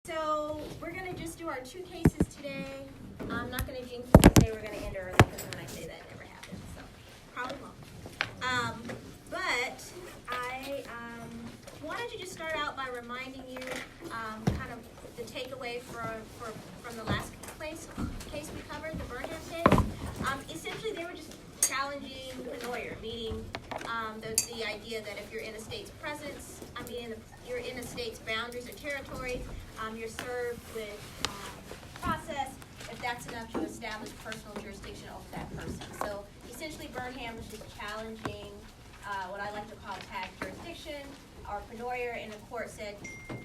So we're going to just do our two cases today. I'm not going to jinx it and say we're going to end early, because when I say that, it never happens. So probably won't. But I wanted to just start out by reminding you kind of the takeaway from the last case we covered, the Burnham case. Essentially, they were just challenging Penoyer, meaning the idea that if you're in a state's presence, you're in a state's boundaries or territory, you're served with process if that's enough to establish personal jurisdiction over that person. So essentially, Burnham was just challenging what I like to call tag jurisdiction, or Penoyer, and the court said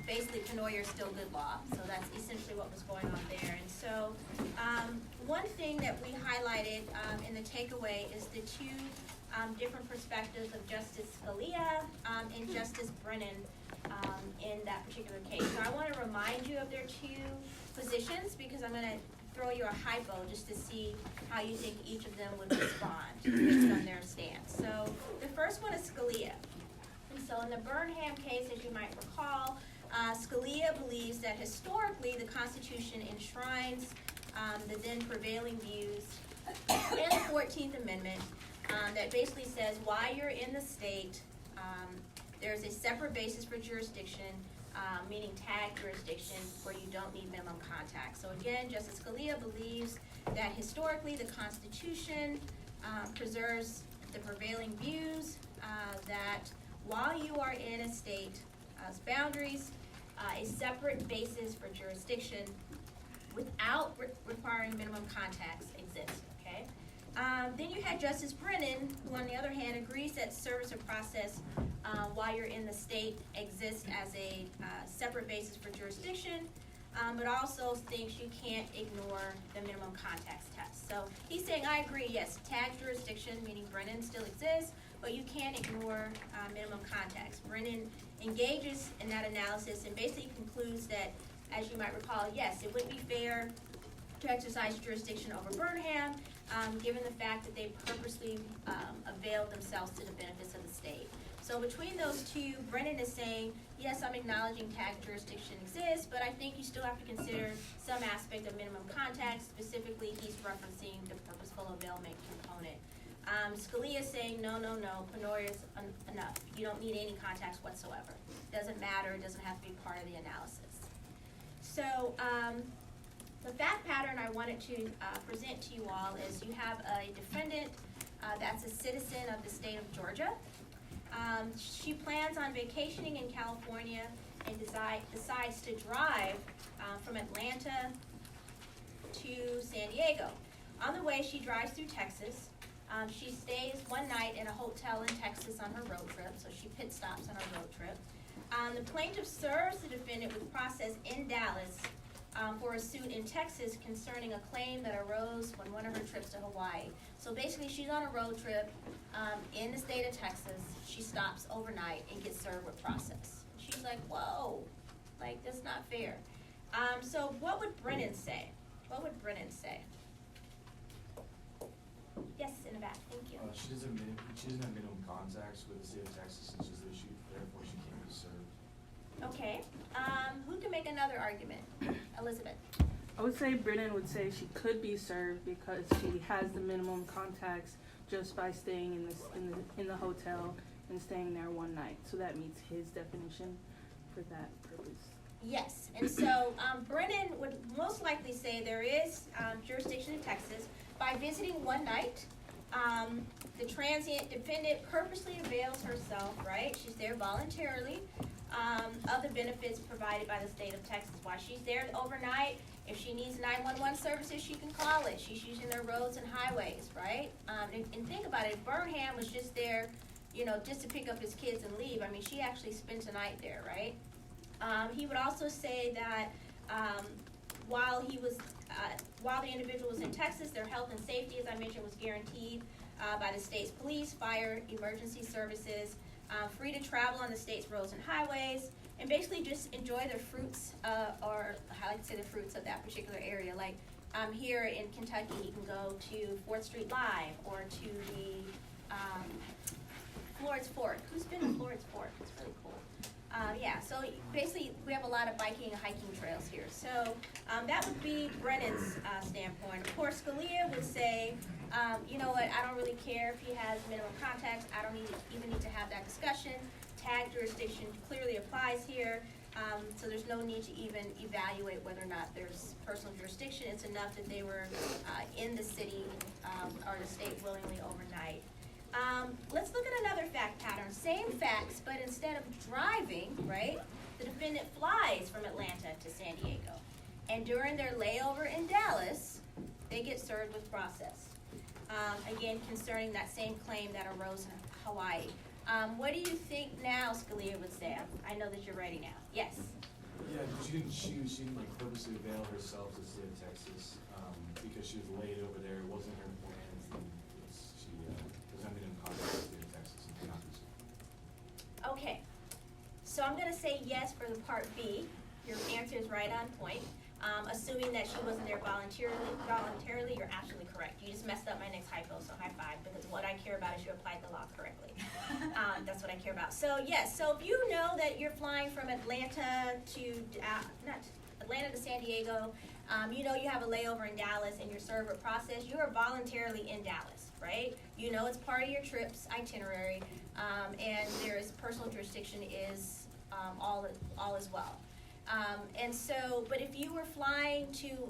basically Penoyer is still good law. So that's essentially what was going on there. And so one thing that we highlighted in the takeaway is the two different perspectives of Justice Scalia and Justice Brennan in that particular case. So I want to remind you of their two positions, because I'm going to throw you a hypo just to see how you think each of them would respond based on their stance. So the first one is Scalia. And so in the Burnham case, as you might recall, Scalia believes that historically the Constitution enshrines the then prevailing views in the 14th Amendment that basically says while you're in the state, there's a separate basis for jurisdiction, meaning tag jurisdiction, where you don't need minimum contact. So again, Justice Scalia believes that historically the Constitution preserves the prevailing views that while you are in a state's boundaries, a separate basis for jurisdiction without requiring minimum contacts exists. Okay. Then you had Justice Brennan, who on the other hand agrees that service of process while you're in the state exists as a separate basis for jurisdiction, but also thinks you can't ignore the minimum contacts test. So he's saying, I agree, yes, tag jurisdiction, meaning Brennan still exists, but you can't ignore minimum contacts. Brennan engages in that analysis and basically concludes that, as you might recall, yes, it would be fair to exercise jurisdiction over Burnham, given the fact that they purposely availed themselves to the benefits of the state. So between those two, Brennan is saying, yes, I'm acknowledging tag jurisdiction exists, but I think you still have to consider some aspect of minimum contact. Specifically, he's referencing the purposeful availment component. Scalia is saying, no, Penoyer is enough. You don't need any contacts whatsoever. Doesn't matter, it doesn't have to be part of the analysis. So the fact pattern I wanted to present to you all is you have a defendant that's a citizen of the state of Georgia. She plans on vacationing in California and decides to drive from Atlanta to San Diego. On the way, she drives through Texas. She stays one night in a hotel in Texas on her road trip, so she pit stops on her road trip. The plaintiff serves the defendant with process in Dallas for a suit in Texas concerning a claim that arose on one of her trips to Hawaii. So basically, she's on a road trip in the state of Texas. She stops overnight and gets served with process. She's like, whoa, like, that's not fair. So what would Brennan say? What would Brennan say? Yes, in the back, thank you. She doesn't have minimum contacts with the state of Texas since she's issued, therefore she can't be served. Okay, who can make another argument? Elizabeth. I would say Brennan would say she could be served because she has the minimum contacts just by staying in the hotel and staying there one night. So that meets his definition for that purpose. Yes, and so Brennan would most likely say there is jurisdiction in Texas. By visiting one night, the transient defendant purposely avails herself, right? She's there voluntarily of the benefits provided by the state of Texas. While she's there overnight, if she needs 911 services, she can call it. She's using their roads and highways, right? And think about it, if Burnham was just there, just to pick up his kids and leave, I mean, she actually spent a night there, right? He would also say that while the individual was in Texas, their health and safety, as I mentioned, was guaranteed by the state's police, fire, emergency services, free to travel on the state's roads and highways, and basically just enjoy the fruits, or I like to say the fruits of that particular area. Like here in Kentucky, you can go to 4th Street Live or to the Florence Fork. Who's been to Florence Fork? It's really cool. Yeah, so basically, we have a lot of biking and hiking trails here. So that would be Brennan's standpoint. Of course, Scalia would say, you know what, I don't really care if he has minimum contacts. I don't even need to have that discussion. Tag jurisdiction clearly applies here. So there's no need to even evaluate whether or not there's personal jurisdiction. It's enough that they were in the city or the state willingly overnight. Let's look at another fact pattern. Same facts, but instead of driving, right, the defendant flies from Atlanta to San Diego. And during their layover in Dallas, they get served with process. Again, concerning that same claim that arose in Hawaii. What do you think now, Scalia would say? I know that you're ready now. Yes? Yeah, she didn't like purposely avail herself to the state of Texas, because she was laid over there, it wasn't her plans, and she was under in contact with the state of Texas and could not do so. Okay. So I'm gonna say yes for the part B. Your answer is right on point. Assuming that she wasn't there voluntarily, you're absolutely correct. You just messed up my next hypo, so high five, because what I care about is you applied the law correctly. That's what I care about. So yes, so if you know that you're flying from Atlanta to, not Atlanta to San Diego, you know you have a layover in Dallas and you're served with process, you are voluntarily in Dallas, right? You know it's part of your trip's itinerary, and there is personal jurisdiction is all as well. And so, but if you were flying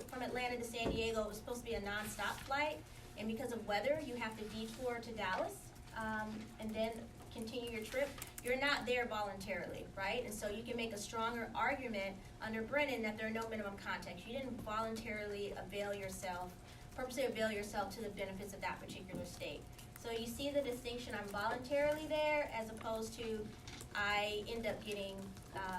from Atlanta to San Diego, it was supposed to be a nonstop flight, and because of weather, you have to detour to Dallas, and then continue your trip. You're not there voluntarily, right? And so you can make a stronger argument under Brennan that there are no minimum contacts. You didn't voluntarily purposely avail yourself to the benefits of that particular state. So you see the distinction, I'm voluntarily there, as opposed to I end up getting,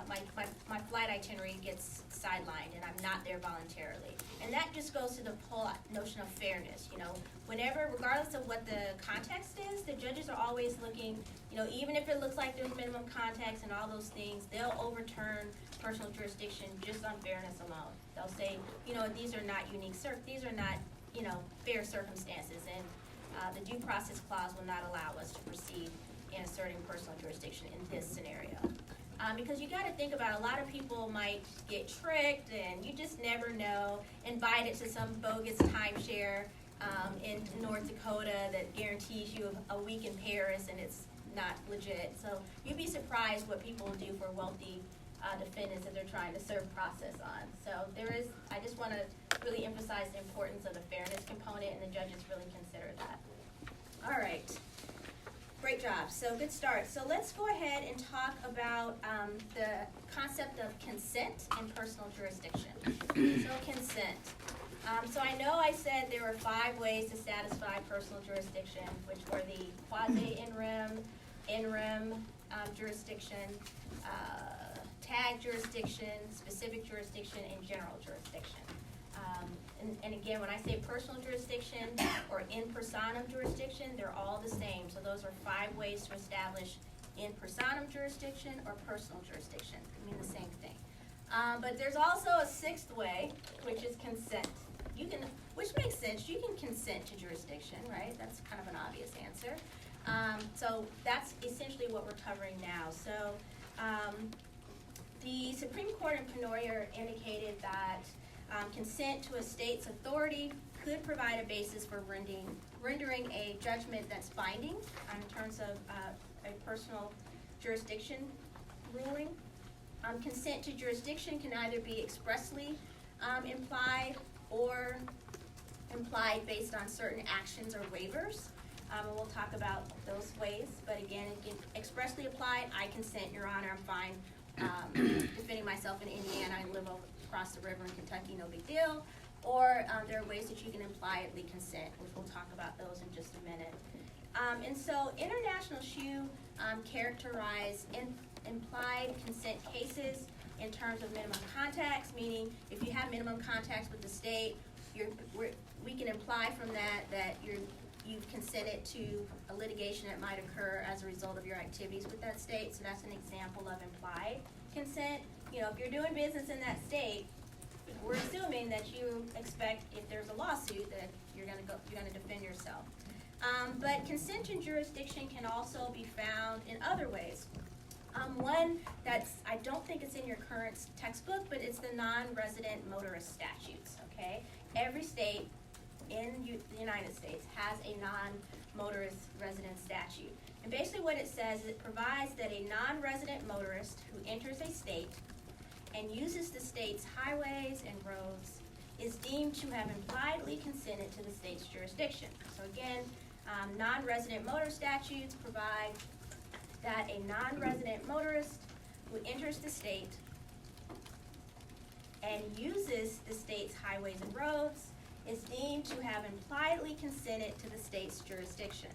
my flight itinerary gets sidelined and I'm not there voluntarily. And that just goes to the whole notion of fairness, you know. Whenever, regardless of what the context is, the judges are always looking, you know, even if it looks like there's minimum contacts and all those things, they'll overturn personal jurisdiction just on fairness alone. They'll say, you know, these are not these are not, you know, fair circumstances, and the due process clause will not allow us to proceed in asserting personal jurisdiction in this scenario. Because you got to think about, a lot of people might get tricked, and you just never know, invited to some bogus timeshare in North Dakota that guarantees you a week in Paris, and it's not legit. So you'd be surprised what people will do for wealthy defendants that they're trying to serve process on. So I just want to really emphasize the importance of the fairness component, and the judges really consider that. All right. Great job. So good start. So let's go ahead and talk about the concept of consent and personal jurisdiction. So consent. So I know I said there were 5 ways to satisfy personal jurisdiction, which were the quasi-in rem jurisdiction, tag jurisdiction, specific jurisdiction, and general jurisdiction. And again, when I say personal jurisdiction or in personam jurisdiction, they're all the same. So those are 5 ways to establish in personam jurisdiction or personal jurisdiction. I mean the same thing. But there's also a 6th way, which is consent. Which makes sense. You can consent to jurisdiction, right? That's kind of an obvious answer. So that's essentially what we're covering now. So the Supreme Court in Pennoyer indicated that consent to a state's authority could provide a basis for rendering a judgment that's binding in terms of a personal jurisdiction ruling. Consent to jurisdiction can either be expressly implied or implied based on certain actions or waivers. And we'll talk about those ways. But again, expressly applied, I consent, Your Honor, I'm fine defending myself in Indiana. I live across the river in Kentucky, no big deal. Or there are ways that you can impliedly consent, which we'll talk about those in just a minute. And so international shoe characterize implied consent cases in terms of minimum contacts, meaning if you have minimum contacts with the state, we can imply from that you've consented to a litigation that might occur as a result of your activities with that state. So that's an example of implied consent. You know, if you're doing business in that state, we're assuming that you expect, if there's a lawsuit, that you're going to defend yourself. But consent in jurisdiction can also be found in other ways. One that's, I don't think it's in your current textbook, but it's the non-resident motorist statutes, okay? Every state in the United States has a non-motorist resident statute. And basically what it says is it provides that a non-resident motorist who enters a state and uses the state's highways and roads is deemed to have impliedly consented to the state's jurisdiction. So again, non-resident motor statutes provide that a non-resident motorist who enters the state and uses the state's highways and roads is deemed to have impliedly consented to the state's jurisdiction.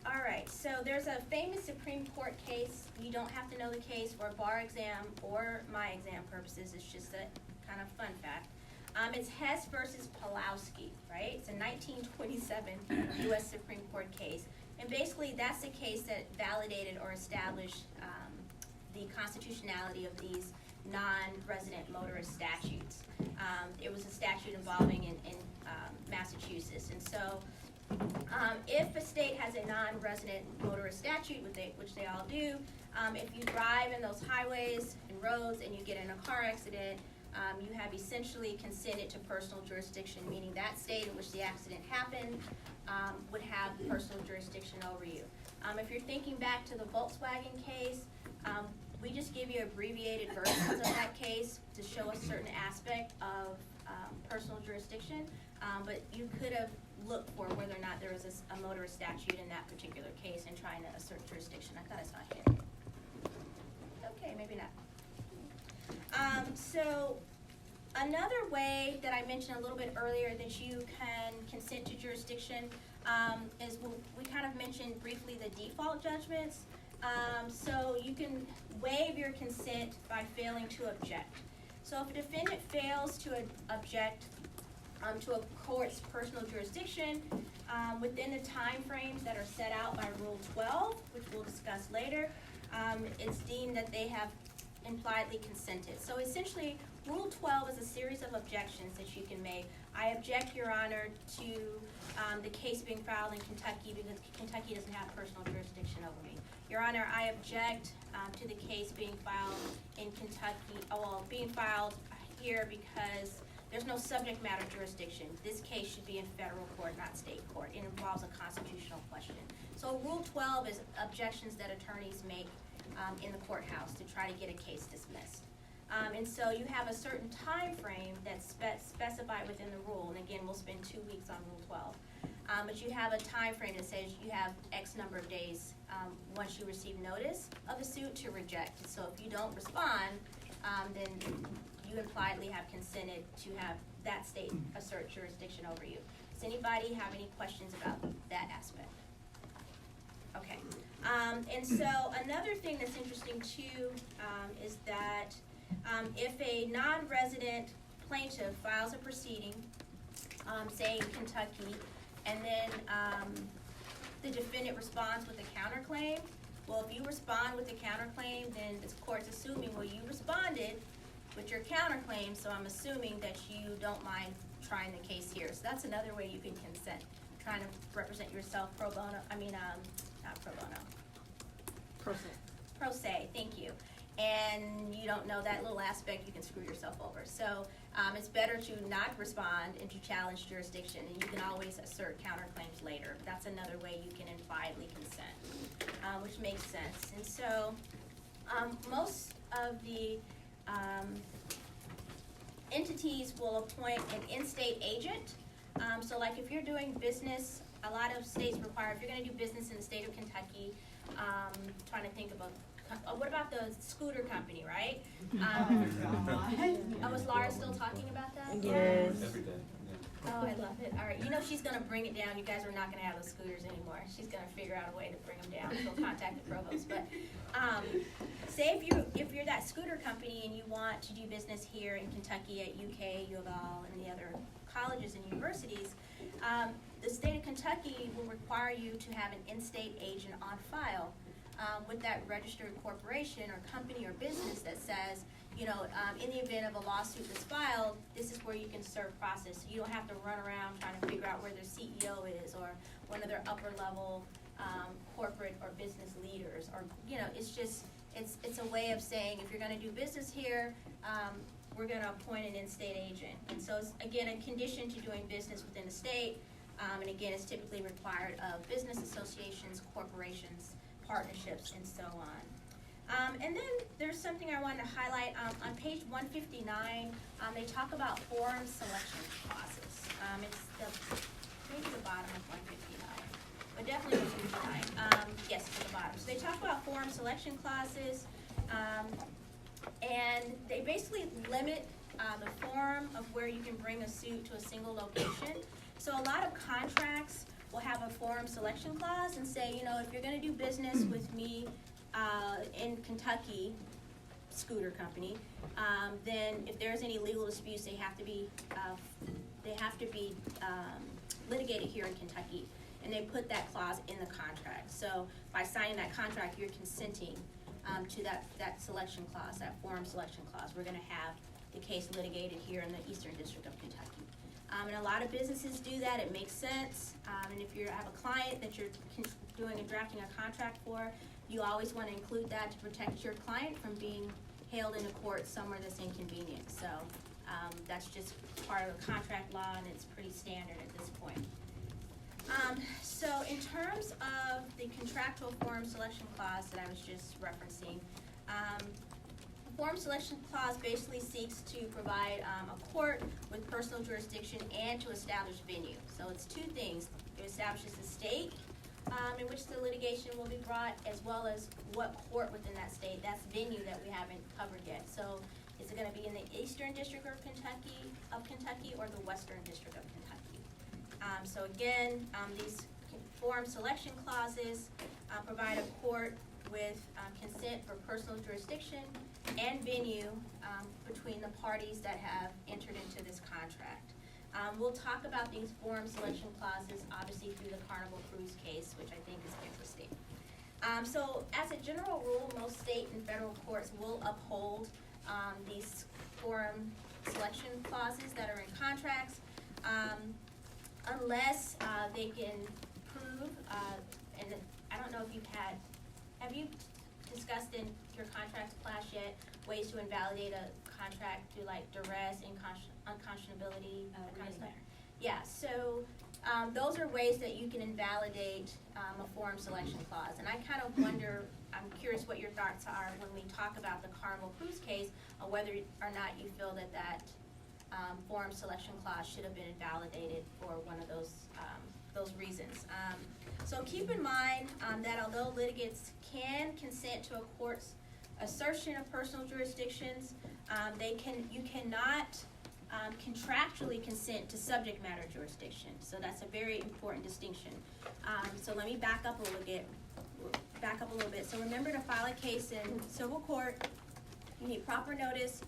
All right, so there's a famous Supreme Court case. You don't have to know the case for a bar exam or my exam purposes. It's just a kind of fun fact. It's Hess versus Pulowski, right? It's a 1927 U.S. Supreme Court case. And basically, that's the case that validated or established the constitutionality of these non-resident motorist statutes. It was a statute involving in Massachusetts. And so if a state has a non-resident motorist statute, which they all do, if you drive in those highways and roads and you get in a car accident, you have essentially consented to personal jurisdiction, meaning that state in which the accident happened would have personal jurisdiction over you. If you're thinking back to the Volkswagen case, we just give you abbreviated versions of that case to show a certain aspect of personal jurisdiction, but you could have looked for whether or not there was a motorist statute in that particular case and trying to assert jurisdiction. I thought I saw it. Okay, maybe not. So another way that I mentioned a little bit earlier that you can consent to jurisdiction is we kind of mentioned briefly the default judgments. So you can waive your consent by failing to object. So if a defendant fails to object to a court's personal jurisdiction within the time frames that are set out by Rule 12, which we'll discuss later, it's deemed that they have impliedly consented. So essentially, Rule 12 is a series of objections that you can make. I object, Your Honor, to the case being filed in Kentucky because Kentucky doesn't have personal jurisdiction over me. Your Honor, I object to the case being filed in Kentucky, being filed here because there's no subject matter jurisdiction. This case should be in federal court, not state court. It involves a constitutional question. So Rule 12 is objections that attorneys make in the courthouse to try to get a case dismissed. And so you have a certain time frame that's specified within the rule, and again, we'll spend 2 weeks on Rule 12. But you have a time frame that says you have X number of days once you receive notice of the suit to reject. So if you don't respond, then you impliedly have consented to have that state assert jurisdiction over you. Does anybody have any questions about that aspect? Okay. And so another thing that's interesting too is that if a non-resident plaintiff files a proceeding, say in Kentucky, and then the defendant responds with a counterclaim, well, if you respond with a counterclaim, then the court's assuming, well, you responded with your counterclaim, so I'm assuming that you don't mind trying the case here. So that's another way you can consent, trying to represent yourself pro bono, not pro bono. Pro se. Pro se, thank you. And you don't know that little aspect, you can screw yourself over. So it's better to not respond and to challenge jurisdiction, and you can always assert counterclaims later. That's another way you can impliedly consent, which makes sense. And so most of the entities will appoint an in-state agent. So like if you're doing business, a lot of states require, if you're going to do business in the state of Kentucky, trying to think about, what about the scooter company, right? Was Laura still talking about that? Yes. Every day. Oh, I love it. All right, you know she's going to bring it down. You guys are not going to have those scooters anymore. She's going to figure out a way to bring them down. She'll contact the provost. But say if you're that scooter company and you want to do business here in Kentucky at UK, U of L, and the other colleges and universities, the state of Kentucky will require you to have an in-state agent on file with that registered corporation or company or business that says, in the event of a lawsuit that's filed, this is where you can serve process. So you don't have to run around trying to figure out where their CEO is or one of their upper level corporate or business leaders, or it's a way of saying, if you're going to do business here, we're going to appoint an in-state agent. And so it's, again, a condition to doing business within the state, and again, it's typically required of business associations, corporations, partnerships, and so on. And then there's something I wanted to highlight. On page 159, they talk about forum selection clauses. It's maybe the bottom of 159, but definitely 159. Yes, at the bottom. So they talk about forum selection clauses, and they basically limit the forum of where you can bring a suit to a single location. So a lot of contracts will have a forum selection clause and say, if you're going to do business with me in Kentucky, scooter company, then if there's any legal disputes, they have to be litigated here in Kentucky, and they put that clause in the contract. So by signing that contract, you're consenting to that selection clause, that forum selection clause. We're going to have the case litigated here in the Eastern District of Kentucky. And a lot of businesses do that. It makes sense. And if you have a client that you're doing and drafting a contract for, you always want to include that to protect your client from being held in a court somewhere that's inconvenient. So that's just part of the contract law, and it's pretty standard at this point. So in terms of the contractual forum selection clause that I was just referencing, the forum selection clause basically seeks to provide a court with personal jurisdiction and to establish venue. So it's two things. It establishes the state in which the litigation will be brought, as well as what court within that state. That's venue that we haven't covered yet. So is it going to be in the Eastern District of Kentucky or the Western District of Kentucky? So again, these forum selection clauses provide a court with consent for personal jurisdiction and venue between the parties that have entered into this contract. We'll talk about these forum selection clauses, obviously, through the Carnival Cruise case, which I think is interesting. So as a general rule, most state and federal courts will uphold these forum selection clauses that are in contracts, unless they can prove, and I don't know if have you discussed in your contracts class yet ways to invalidate a contract through like duress, unconscionability, that kind of stuff? Yeah, so those are ways that you can invalidate a forum selection clause. And I kind of wonder, I'm curious what your thoughts are when we talk about the Carnival Cruise case, on whether or not you feel that forum selection clause should have been invalidated for one of those reasons. So keep in mind that although litigants can consent to a court's assertion of personal jurisdictions, you cannot contractually consent to subject matter jurisdiction. So that's a very important distinction. So let me back up a little bit. So remember, to file a case in civil court, you need proper notice,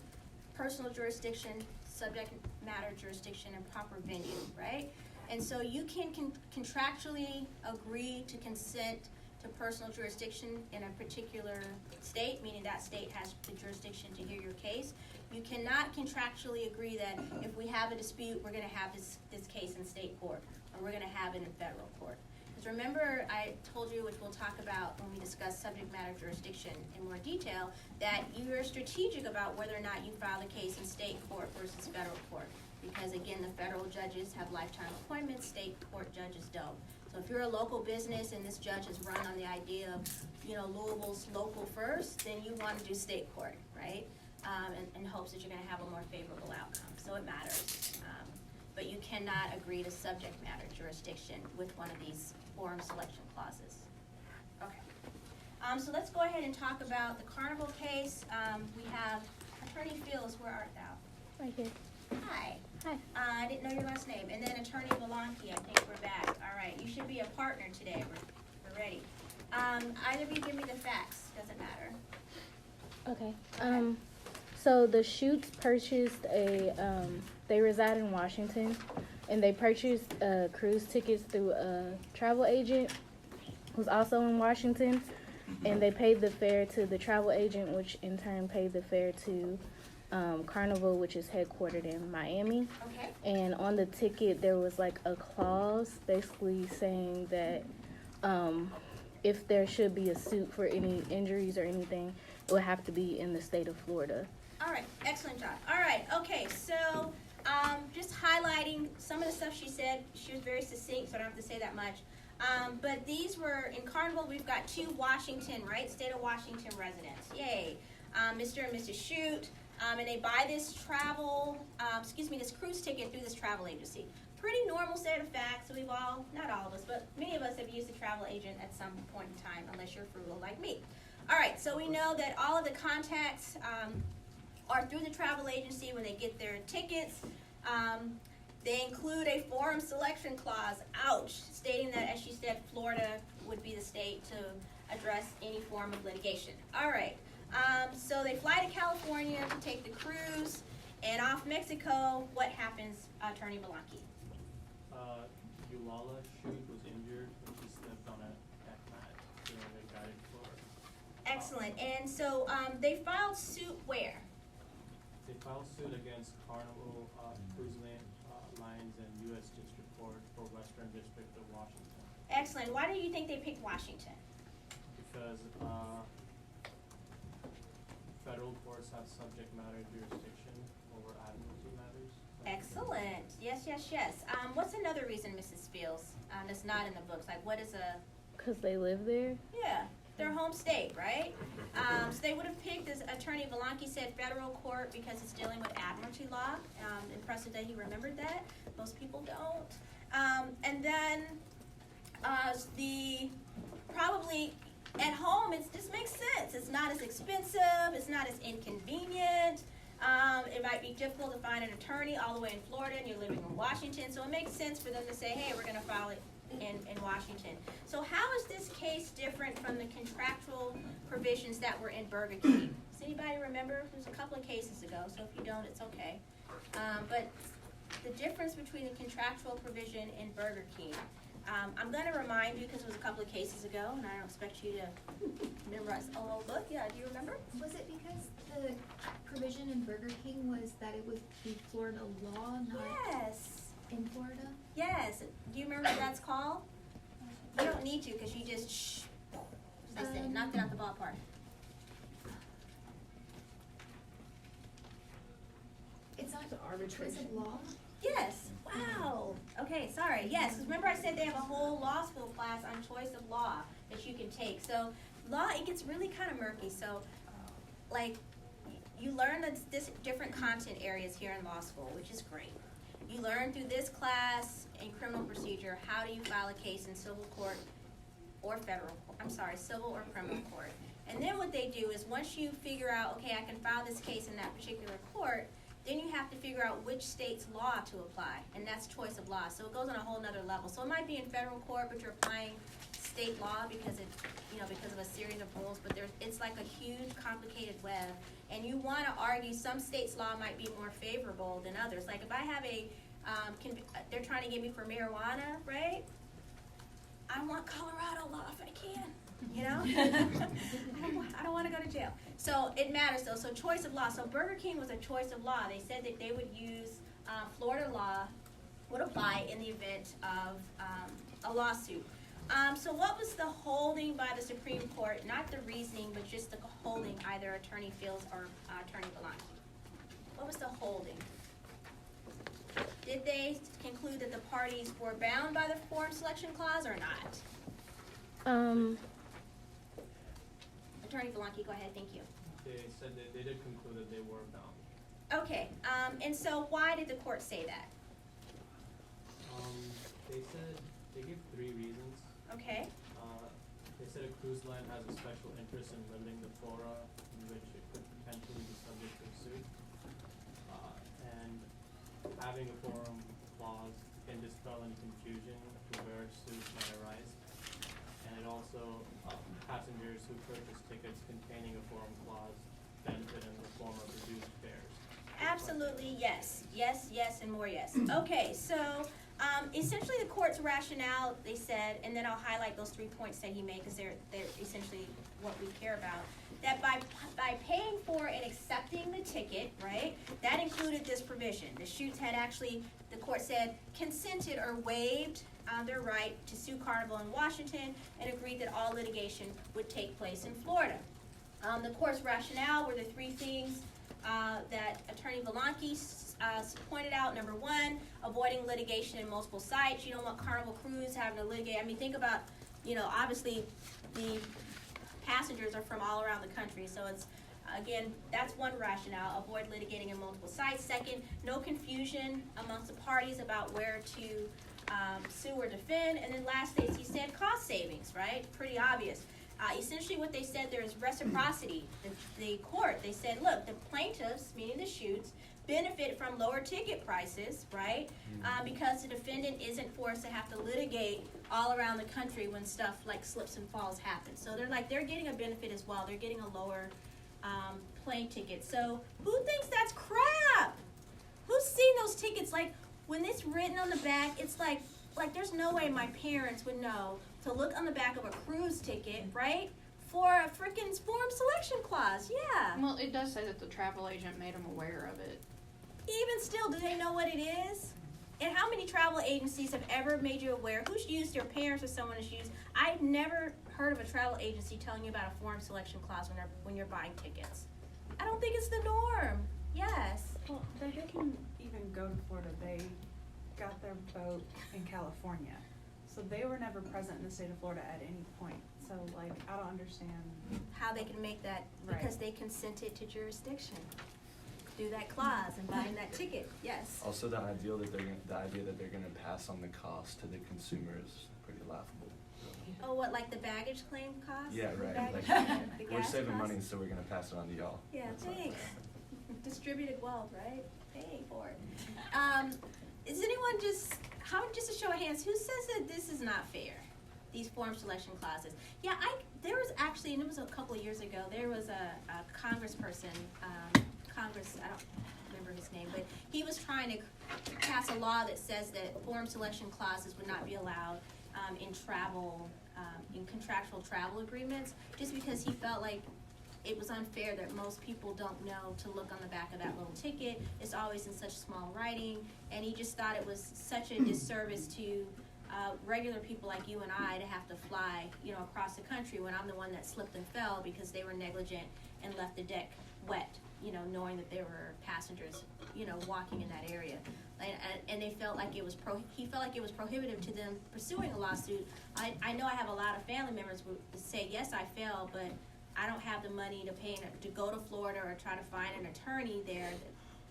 personal jurisdiction, subject matter jurisdiction, and proper venue, right? And so you can contractually agree to consent to personal jurisdiction in a particular state, meaning that state has the jurisdiction to hear your case. You cannot contractually agree that if we have a dispute, we're going to have this case in state court, or we're going to have it in federal court. Because remember, I told you, which we'll talk about when we discuss subject matter jurisdiction in more detail, that you're strategic about whether or not you file the case in state court versus federal court. Because again, the federal judges have lifetime appointments, state court judges don't. So if you're a local business and this judge is run on the idea of, Louisville's local first, then you want to do state court, right? In hopes that you're going to have a more favorable outcome. So it matters. But you cannot agree to subject matter jurisdiction with one of these forum selection clauses. Okay. So let's go ahead and talk about the Carnival case. We have Attorney Fields. Where art thou? Right here. Hi. Hi. I didn't know your last name. And then Attorney Belanki, I think we're back. All right. You should be a partner today. We're ready. Either of you give me the facts. Doesn't matter. Okay. So the Shoots purchased they reside in Washington, and they purchased cruise tickets through a travel agent who's also in Washington, and they paid the fare to the travel agent, which in turn paid the fare to Carnival, which is headquartered in Miami. Okay. And on the ticket, there was like a clause basically saying that if there should be a suit for any injuries or anything, it would have to be in the state of Florida. All right, excellent job. All right, okay, so just highlighting some of the stuff she said. She was very succinct, so I don't have to say that much. But these were, in Carnival, we've got 2 Washington, right, state of Washington residents. Yay. Mr. and Mrs. Shute, and they buy this this cruise ticket through this travel agency. Pretty normal set of facts. We've all, not all of us, but many of us have used a travel agent at some point in time, unless you're frugal like me. All right, so we know that all of the contacts are through the travel agency when they get their tickets. They include a forum selection clause, ouch, stating that, as she said, Florida would be the state to address any form of litigation. All right, so they fly to California to take the cruise, and off Mexico, what happens, Attorney Belanqui? Eulala Shute was injured when she stepped on a deck mat during a guided tour. Excellent, and so they filed suit where? They filed suit against Carnival Cruise Lines and U.S. District Court for Western District of Washington. Excellent, why do you think they picked Washington? Because federal courts have subject matter jurisdiction over admiralty matters. Excellent. Yes, yes, yes. What's another reason, Mrs. Fields, that's not in the books? Like, what is a... Because they live there? Yeah, their home state, right? So they would have picked, as Attorney Belanqui said, federal court because it's dealing with admiralty law. Impressive that he remembered that. Most people don't. And then probably at home, it just makes sense. It's not as expensive. It's not as inconvenient. It might be difficult to find an attorney all the way in Florida and you're living in Washington. So it makes sense for them to say, hey, we're going to file it in Washington. So how is this case different from the contractual provisions that were in Burger King? Does anybody remember? It was a couple of cases ago, so if you don't, it's okay. But the difference between the contractual provision in Burger King, I'm going to remind you because it was a couple of cases ago, and I don't expect you to memorize the whole book. Yeah, do you remember? Was it because the provision in Burger King was that it would be Florida law, not Yes. in Florida? Yes. Do you remember what that's called? You don't need to because you just shh, as they say, knocked it out the ballpark. It's not choice of law? Yes. Wow. Okay, sorry. Yes, 'cause remember I said they have a whole law school class on choice of law that you can take. So law, it gets really kind of murky. So like you learn this different content areas here in law school, which is great. You learn through this class in criminal procedure, how do you file a case in civil court or civil or criminal court. And then what they do is once you figure out, okay, I can file this case in that particular court, then you have to figure out which state's law to apply, and that's choice of law. So it goes on a whole nother level. So it might be in federal court, but you're applying state law because because of a series of rules, but it's like a huge, complicated web. And you want to argue some states' law might be more favorable than others. Like if I have they're trying to get me for marijuana, right? I want Colorado law if I can, I don't want to go to jail. So it matters though. So choice of law. So Burger King was a choice of law. They said that they would use Florida law would apply in the event of a lawsuit. So what was the holding by the Supreme Court? Not the reasoning, but just the holding, either Attorney Fields or Attorney Belanqui. What was the holding? Did they conclude that the parties were bound by the forum selection clause or not? Attorney Belanqui, go ahead. Thank you. They said that they did conclude that they were bound. Okay. And so why did the court say that? They said they gave 3 reasons. Okay. They said a cruise line has a special interest in limiting the fora in which it could potentially be subject to suit. And having a forum clause can dispel any confusion to where suits might arise. And it also, passengers who purchase tickets containing a forum clause benefit in the form of reduced fares. Absolutely, yes. Yes, yes, and more yes. Okay, so essentially the court's rationale, they said, and then I'll highlight those 3 points that he made because they're essentially what we care about. that by paying for and accepting the ticket, right, that included this provision. The Shoots had actually, the court said, consented or waived their right to sue Carnival in Washington and agreed that all litigation would take place in Florida. The court's rationale were the three things that Attorney Belanke pointed out. Number one, avoiding litigation in multiple sites. You don't want Carnival Cruise having to litigate. I mean, think about, obviously the passengers are from all around the country, so it's, again, that's one rationale, avoid litigating in multiple sites. Second, no confusion amongst the parties about where to sue or defend. And then last, he said cost savings, right? Pretty obvious. Essentially what they said, there is reciprocity. The court, they said, look, the plaintiffs, meaning the Shoots, benefit from lower ticket prices, right? Because the defendant isn't forced to have to litigate all around the country when stuff like slips and falls happen. So they're getting a benefit as well. They're getting a lower plane ticket. So who thinks that's crap? Who's seen those tickets? Like, when it's written on the back, it's like there's no way my parents would know to look on the back of a cruise ticket, right? For a freaking form selection clause, yeah. Well, it does say that the travel agent made them aware of it. Even still, do they know what it is? And how many travel agencies have ever made you aware? Who's used your parents or someone has used? I've never heard of a travel agency telling you about a form selection clause when you're buying tickets. I don't think it's the norm. Yes. Well, they didn't even go to Florida. They got their boat in California. So they were never present in the state of Florida at any point. So, like, I don't understand. How they can make that, Right. because they consented to jurisdiction. Do that clause and buying that ticket, yes. Also, the idea that they're gonna pass on the cost to the consumer is pretty laughable. Oh, what, like the baggage claim cost? Yeah, The right. baggage- Like, the we're gas saving cost? money, so we're gonna pass it on to y'all. Yeah, That's not thanks. fair. Distributed wealth, right? Paying for it. Is anyone just a show of hands, who says that this is not fair? These form selection clauses. Yeah, there was actually, and it was a couple of years ago, there was a congressperson, I don't remember his name, but he was trying to pass a law that says that form selection clauses would not be allowed in contractual travel agreements, just because he felt like it was unfair that most people don't know to look on the back of that little ticket. It's always in such small writing, and he just thought it was such a disservice to regular people like you and I to have to fly, across the country when I'm the one that slipped and fell because they were negligent and left the deck wet, knowing that there were passengers, walking in that area. And they felt like he felt like it was prohibitive to them pursuing a lawsuit. I know I have a lot of family members who say, yes, I fell, but I don't have the money to pay to go to Florida or try to find an attorney there,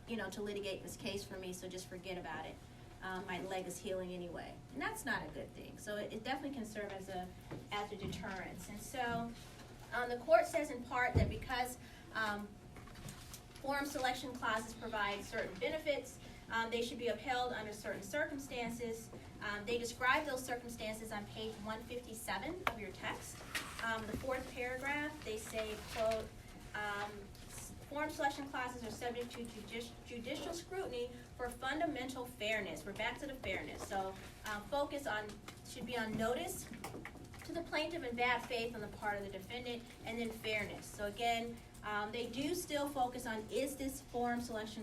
to litigate this case for me. So just forget about it. My leg is healing anyway, and that's not a good thing. So it definitely can serve as a deterrence. And so the court says in part that because form selection clauses provide certain benefits, they should be upheld under certain circumstances. They describe those circumstances on page 157 of your text. The fourth paragraph, they say, quote, form selection clauses are subject to judicial scrutiny for fundamental fairness. We're back to the fairness. So focus should be on notice to the plaintiff and bad faith on the part of the defendant, and then fairness. So again, they do still focus on, is this form selection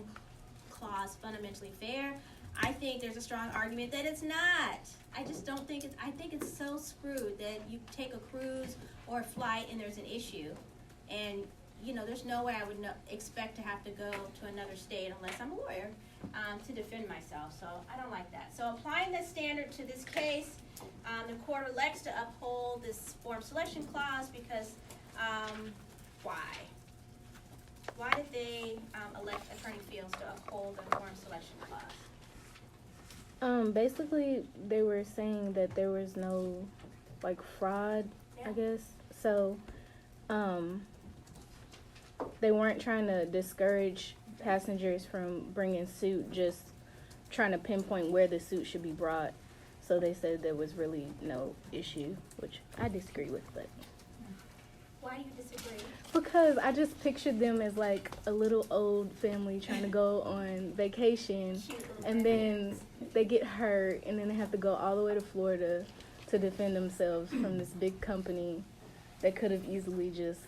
clause fundamentally fair? I think there's a strong argument that it's not. I just don't think I think it's so screwed that you take a cruise or a flight and there's an issue, and there's no way I would expect to have to go to another state unless I'm a lawyer to defend myself. So I don't like that. So applying this standard to this case, the court elects to uphold this form selection clause because why? Why did they elect Attorney Fields to uphold the form selection clause? Basically, they were saying that there was no, fraud, Yeah. I guess. So, they weren't trying to discourage passengers from bringing suit, just trying to pinpoint where the suit should be brought. So they said there was really no issue, which I disagree with, but. Why do you disagree? Because I just pictured them as a little old family trying to go on vacation, Cute little and babies. then they get hurt, and then they have to go all the way to Florida to defend themselves from this big company that could have easily just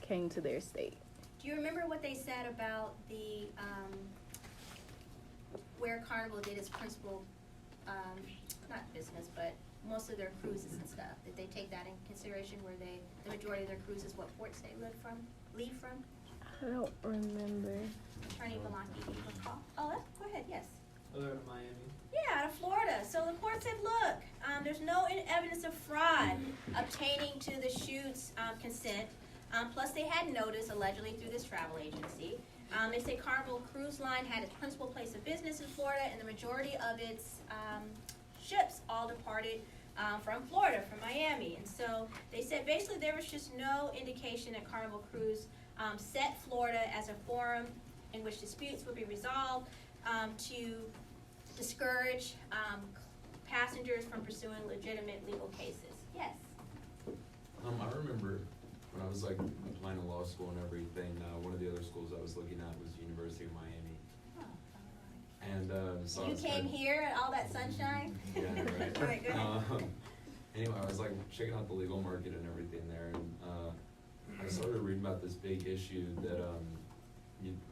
came to their state. Do you remember what they said about the, where Carnival did its principal, not business, but most of their cruises and stuff? Did they take that in consideration where the majority of their cruises, what ports they leave from? I don't remember. Attorney Belanki, do you recall? Oh, go ahead, yes. Other than Miami. Yeah, out of Florida. So the court said, look, there's no evidence of fraud obtaining to the chute's consent. Plus, they had notice, allegedly, through this travel agency. They say Carnival Cruise Line had its principal place of business in Florida, and the majority of its ships all departed from Florida, from Miami. And so they said basically there was just no indication that Carnival Cruise set Florida as a forum in which disputes would be resolved to discourage passengers from pursuing legitimate legal cases. Yes? I remember when I was like applying to law school and everything, one of the other schools I was looking at was University of Miami. Oh, And so I you was came kinda- here and all that sunshine? Yeah, right. All right, go ahead. Anyway, I was like checking out the legal market and everything there, and I started reading about this big issue that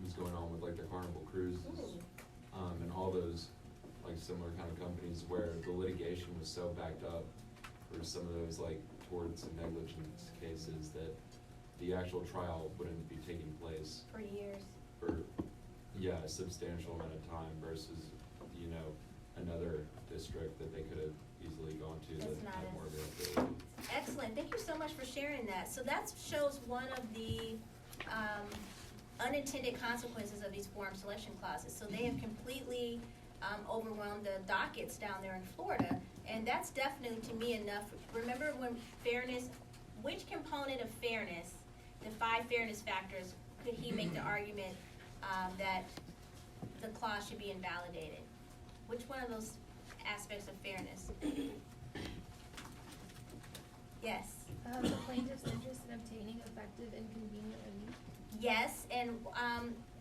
was going on with like the Carnival Cruises, and all those like similar kind of companies where the litigation was so backed up for some of those like torts and negligence cases that the actual trial wouldn't be taking place For years. for a substantial amount of time versus another district that they could have easily gone to that That's not had it. more availability. Excellent. Thank you so much for sharing that. So that shows one of the unintended consequences of these forum selection clauses. So they have completely overwhelmed the dockets down there in Florida, and that's definitely, to me, enough. Remember when fairness, which component of fairness, the 5 fairness factors, could he make the argument that the clause should be invalidated? Which one of those aspects of fairness? Yes. The plaintiff's interest in obtaining effective and convenient relief. Yes, and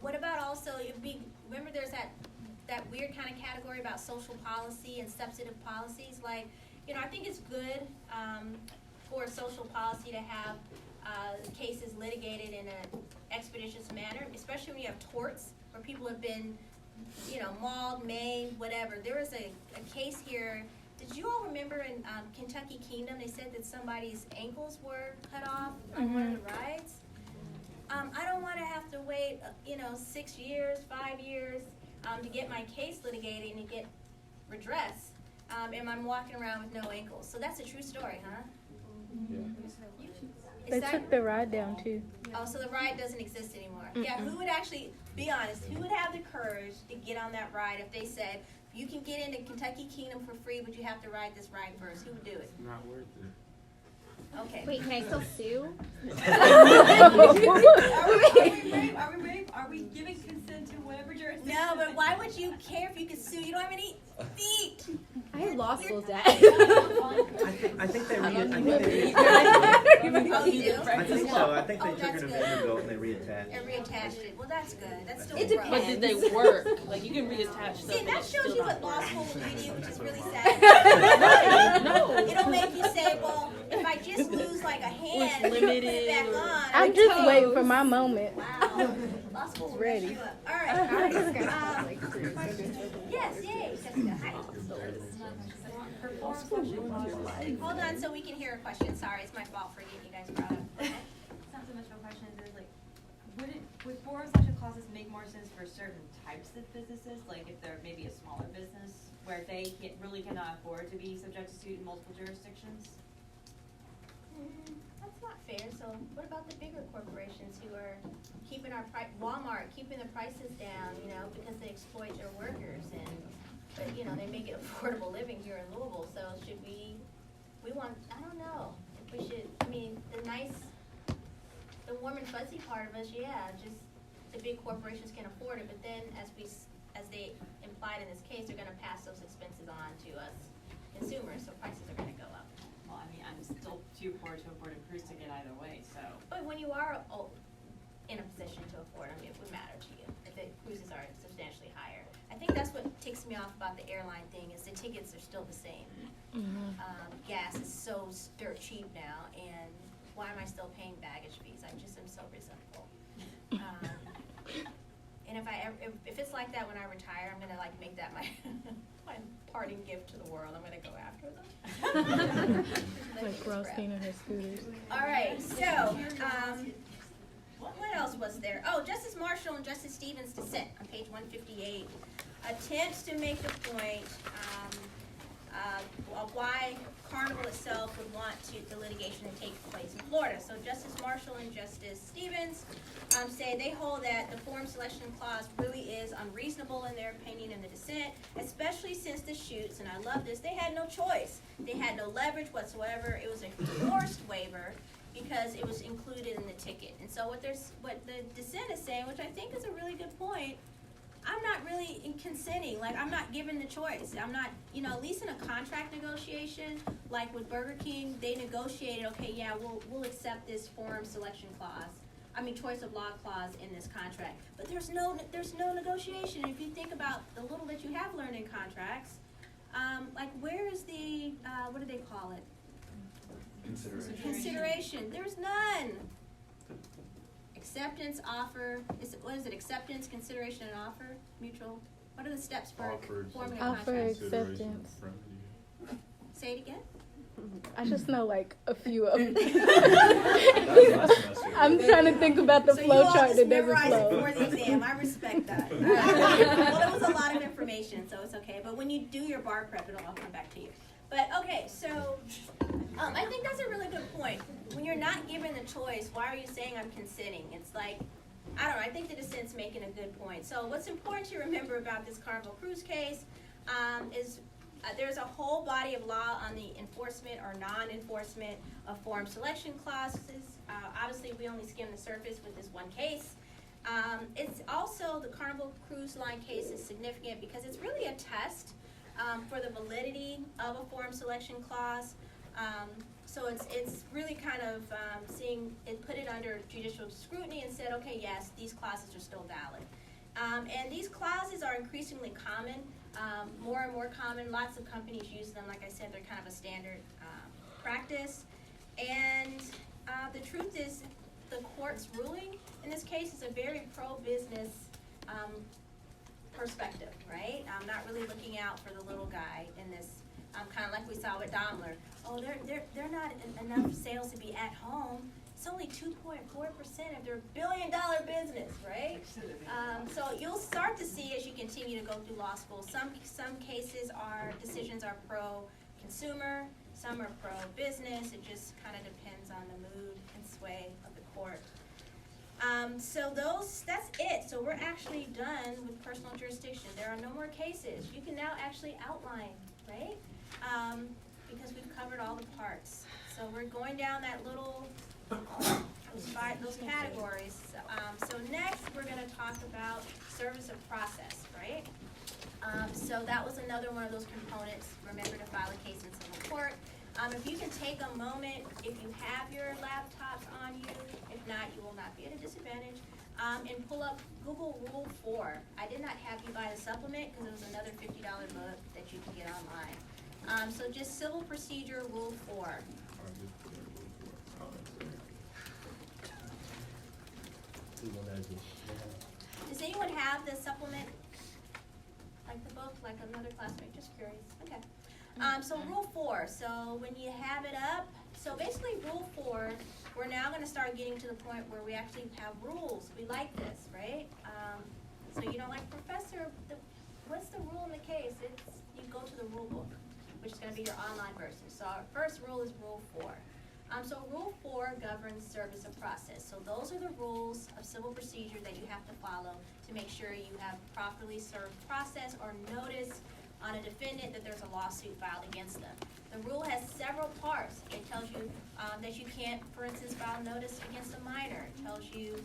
what about also, remember there's that weird kind of category about social policy and substantive policies? Like, I think it's good for social policy to have cases litigated in an expeditious manner, especially when you have torts where people have been, mauled, maimed, whatever. There was a case here. Did you all remember in Kentucky Kingdom, they said that somebody's ankles were cut off on one of the rides? I don't want to have to wait, 6 years, 5 years to get my case litigated and to get redress. And I'm walking around with no ankles. So that's a true story, huh? Yeah. They took the ride down too. Oh, so the ride doesn't exist anymore. Yeah, who would actually, be honest, who would have the courage to get on that ride if they said, you can get into Kentucky Kingdom for free, but you have to ride this ride first? Who would do it? Not worth it. Okay. Wait, can I still sue? Are we giving consent to whatever jurisdiction? No, but why would you care if you could sue? You don't have any feet. I have law school debt. I think they Oh, you do? I think so. I think they Oh, took that's her to good. Vanderbilt and they reattached. And reattached it. Well, that's good. That's still It rough. But did they work? Like, you can reattach stuff. See, and that it's shows still you not what law work. school will do to you, which is really sad. No. It'll make you say, well, if I just lose like a hand, put limited it back or- on. I'm just waiting for my moment. Wow. Law school will mess Ready. you up. All right. Yes, yay. Jessica, hi. Hold on so we can hear a question. Sorry, it's my fault for getting you guys brought up. It's not so much of a question, it's like, would forum selection clauses make more sense for certain types of businesses? Like if they're maybe a smaller business where they really cannot afford to be subject to suit in multiple jurisdictions? That's not fair. So what about the bigger corporations who are keeping our Walmart, keeping the prices down, because they exploit their workers and, they make it affordable living here in Louisville. So should we want, I don't know, if we should, the warm and fuzzy part of us, yeah, just the big corporations can afford it, but then as they implied in this case, they're gonna pass those expenses on to us consumers, so prices are gonna go up. Well, I'm still too poor to afford a cruise ticket either way, so. But when you are in a position to afford them, it would matter to you if the cruises are substantially higher. I think that's what ticks me off about the airline thing is the tickets are still the same. Gas is so dirt cheap now, and why am I still paying baggage fees? I just am so resentful. And if it's like that when I retire, I'm gonna like make that my my parting gift to the world. I'm gonna go after them. Like Rothstein and her scooters. All right, so what else was there? Oh, Justice Marshall and Justice Stevens' dissent on page 158 attempts to make the point of why Carnival itself would want the litigation to take place in Florida. So Justice Marshall and Justice Stevens say they hold that the forum selection clause really is unreasonable in their opinion in the dissent, especially since the shoots, and I love this, they had no choice. They had no leverage whatsoever. It was a forced waiver because it was included in the ticket. And so what the dissent is saying, which I think is a really good point, I'm not really consenting. Like, I'm not given the choice. I'm not, at least in a contract negotiation, like with Burger King, they negotiated, okay, yeah, we'll accept this forum selection clause. Choice of law clause in this contract. But there's no negotiation. If you think about the little that you have learned in contracts, like where is the, what do they call it? Consideration. There's none. Acceptance, offer, what is it, acceptance, consideration, and offer, mutual? What are the steps for forming a contract? Offer, acceptance. Say it again? I just know like a few of them. I'm trying to think about the flow chart that doesn't flow. So you all just memorized it for the exam. I respect that. Well, it was a lot of information, so it's okay. But when you do your bar prep, it'll all come back to you. But okay, so I think that's a really good point. When you're not given the choice, why are you saying I'm consenting? It's like, I don't know, I think the dissent's making a good point. So what's important to remember about this Carnival Cruise case is there's a whole body of law on the enforcement or non-enforcement of forum selection clauses. Obviously, we only skimmed the surface with this one case. It's also, the Carnival Cruise Line case is significant because it's really a test for the validity of a forum selection clause. So it's really kind of seeing it, put it under judicial scrutiny and said, okay, yes, these clauses are still valid. And these clauses are increasingly common, more and more common. Lots of companies use them. Like I said, they're kind of a standard practice. And the truth is, the court's ruling in this case is a very pro-business perspective, right? I'm not really looking out for the little guy in this, kind of like we saw with Daimler. Oh, they're not enough sales to be at home. It's only 2.4% of their billion-dollar business, right? So you'll start to see as you continue to go through law school. Some cases decisions are pro-consumer, some are pro-business. It just kind of depends on the mood and sway of the court. So that's it. So we're actually done with personal jurisdiction. There are no more cases. You can now actually outline, right? Because we've covered all the parts. So we're going down that little, those categories. So next we're going to talk about service of process, right? So that was another one of those components. Remember to file a case in civil court. If you can take a moment, if you have your laptops on you, if not, you will not be at a disadvantage, and pull up Google Rule 4. I did not have you buy the supplement because it was another $50 book that you can get online. So just Civil Procedure Rule 4. Does anyone have the supplement? Like the book, like another classmate? Just curious. Okay. So Rule 4, so when you have it up, so basically Rule 4, we're now going to start getting to the point where we actually have rules. We like this, right? So you don't like, Professor, what's the rule in the case? You go to the rule book, which is going to be your online version. So our first rule is Rule 4. So Rule 4 governs service of process. So those are the rules of civil procedure that you have to follow to make sure you have properly served process or notice on a defendant that there's a lawsuit filed against them. The rule has several parts. It tells you that you can't, for instance, file notice against a minor. It tells you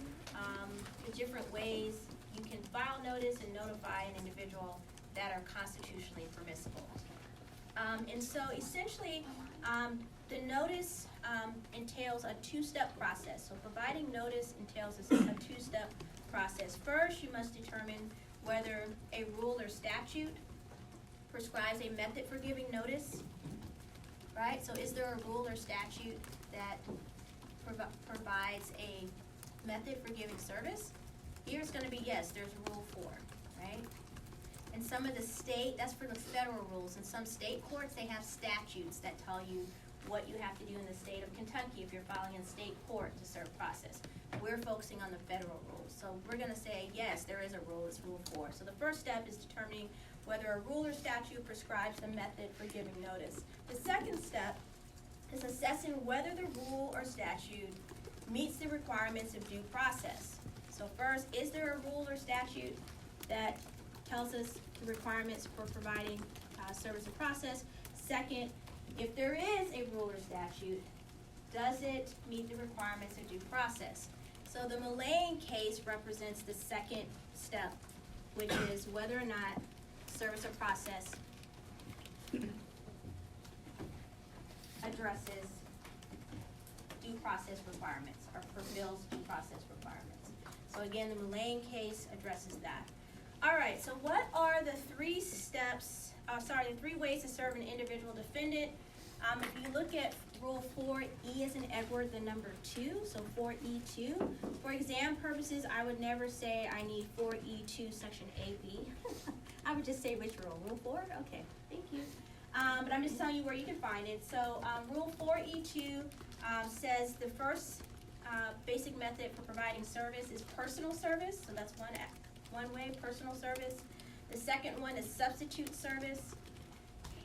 the different ways you can file notice and notify an individual that are constitutionally permissible. And so essentially, the notice entails a two-step process. So providing notice entails a two-step process. First, you must determine whether a rule or statute prescribes a method for giving notice, right? So is there a rule or statute that provides a method for giving service, here it's gonna be, yes, there's Rule 4, right? And some of the state, that's for the federal rules, and some state courts, they have statutes that tell you what you have to do in the state of Kentucky if you're filing in state court to serve process. We're focusing on the federal rules, so we're gonna say, yes, there is a rule, it's Rule 4. So the first step is determining whether a rule or statute prescribes the method for giving notice. The second step is assessing whether the rule or statute meets the requirements of due process. So first, is there a rule or statute that tells us the requirements for providing service of process? Second, if there is a rule or statute, does it meet the requirements of due process? So the Mullane case represents the second step, which is whether or not service of process addresses due process requirements or fulfills due process requirements. So again, the Mullane case addresses that. All right, so what are the three steps, the three ways to serve an individual defendant? If you look at Rule 4E as in Edward, the number 2, so 4E2. For exam purposes, I would never say I need 4E2 section AB. I would just say which rule? Rule 4? Okay, thank you. But I'm just telling you where you can find it. So Rule 4E2 says the first basic method for providing service is personal service. So that's one way, personal service. The second one is substitute service.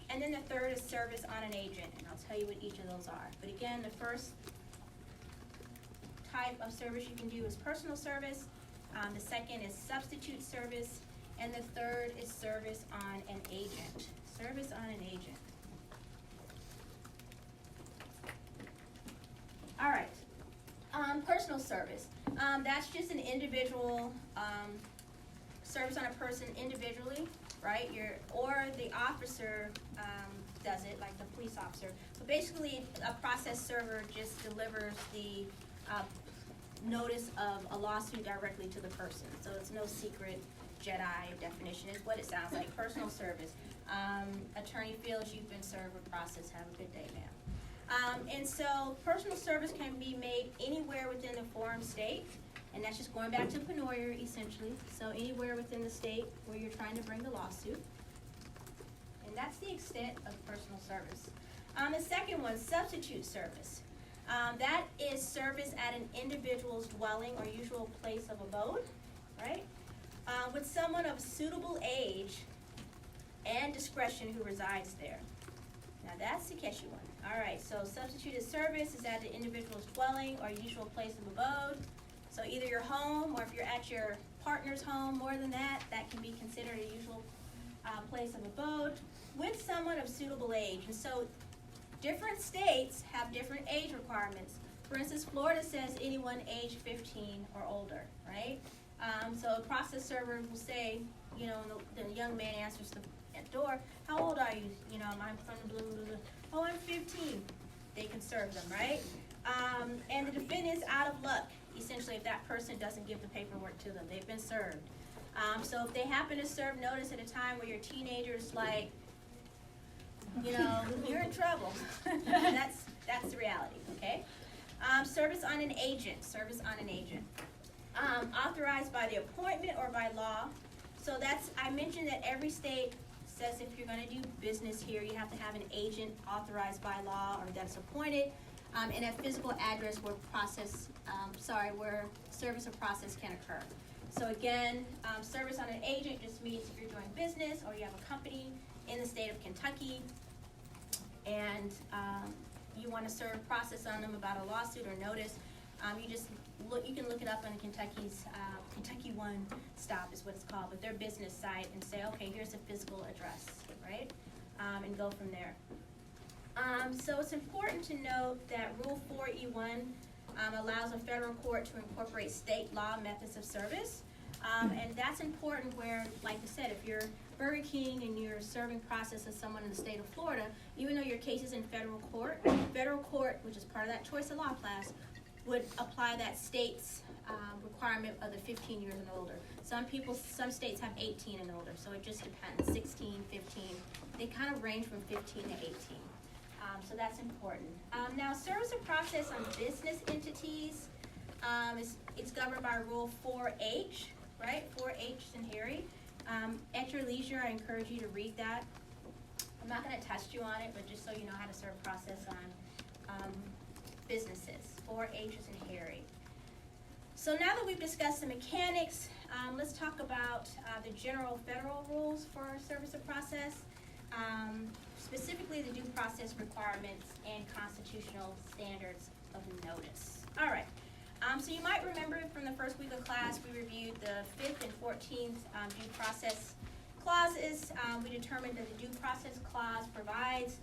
And then the third is service on an agent, and I'll tell you what each of those are. But again, the first type of service you can do is personal service. The second is substitute service. And the third is service on an agent. Service on an agent. All right. Personal service. That's just an individual service on a person individually, right? Or the officer does it, like the police officer. But basically, a process server just delivers the notice of a lawsuit directly to the person. So it's no secret Jedi definition. It's what it sounds like. Personal service. Attorney feels you've been served with process. Have a good day, ma'am. And so personal service can be made anywhere within the forum state. And that's just going back to Pennoyer, essentially. So anywhere within the state where you're trying to bring the lawsuit. And that's the extent of personal service. The second one, substitute service. That is service at an individual's dwelling or usual place of abode, right? With someone of suitable age and discretion who resides there. Now that's the catchy one. All right, so substituted service is at the individual's dwelling or usual place of abode. So either your home, or if you're at your partner's home, more than that, that can be considered a usual place of abode with someone of suitable age. And so different states have different age requirements. For instance, Florida says anyone age 15 or older, right? So a process server will say, you know, the young man answers the door, how old are you? You know, I'm from the blah, blah, blah. Oh, I'm 15. They can serve them, right? And the defendant's out of luck, essentially, if that person doesn't give the paperwork to them. They've been served. So if they happen to serve notice at a time where your teenager's like, you know, you're in trouble. That's the reality, okay? Service on an agent. Service on an agent. Authorized by the appointment or by law. So that's, I mentioned that every state says if you're going to do business here, you have to have an agent authorized by law or that's appointed, and a physical address where where service of process can occur. So again, service on an agent just means if you're doing business or you have a company in the state of Kentucky and you want to serve process on them about a lawsuit or notice, you can look it up on Kentucky's Kentucky One Stop is what it's called, but their business site, and say, okay, here's a physical address, right? And go from there. So it's important to note that Rule 4E1 allows a federal court to incorporate state law methods of service. And that's important where, like I said, if you're Burger King and you're serving process as someone in the state of Florida, even though your case is in federal court, which is part of that choice of law class, would apply that state's requirement of the 15 years and older. Some states have 18 and older, so it just depends, 16, 15. They kind of range from 15 to 18. So that's important. Now, service of process on business entities, it's governed by Rule 4H, right? 4H and Harry. At your leisure, I encourage you to read that. I'm not going to test you on it, but just so you know how to serve process on businesses. 4H and Harry. So now that we've discussed the mechanics, let's talk about the general federal rules for service of process, specifically the due process requirements and constitutional standards of notice. All right. So you might remember from the first week of class, we reviewed the 5th and 14th due process clauses. We determined that the due process clause provides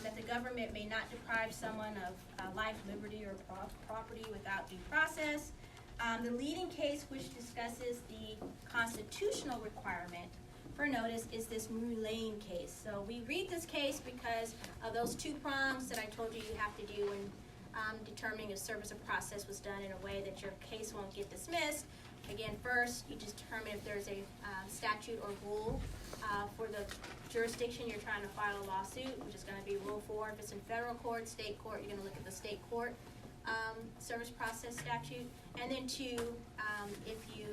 that the government may not deprive someone of life, liberty, or property without due process. The leading case, which discusses the constitutional requirement for notice, is this Moulin case. So we read this case because of those 2 prongs that I told you you have to do in determining if service of process was done in a way that your case won't get dismissed. Again, first, you just determine if there's a statute or rule for the jurisdiction you're trying to file a lawsuit, which is going to be Rule 4. If it's in federal court, state court, you're going to look at the state court service process statute. And then 2, if you,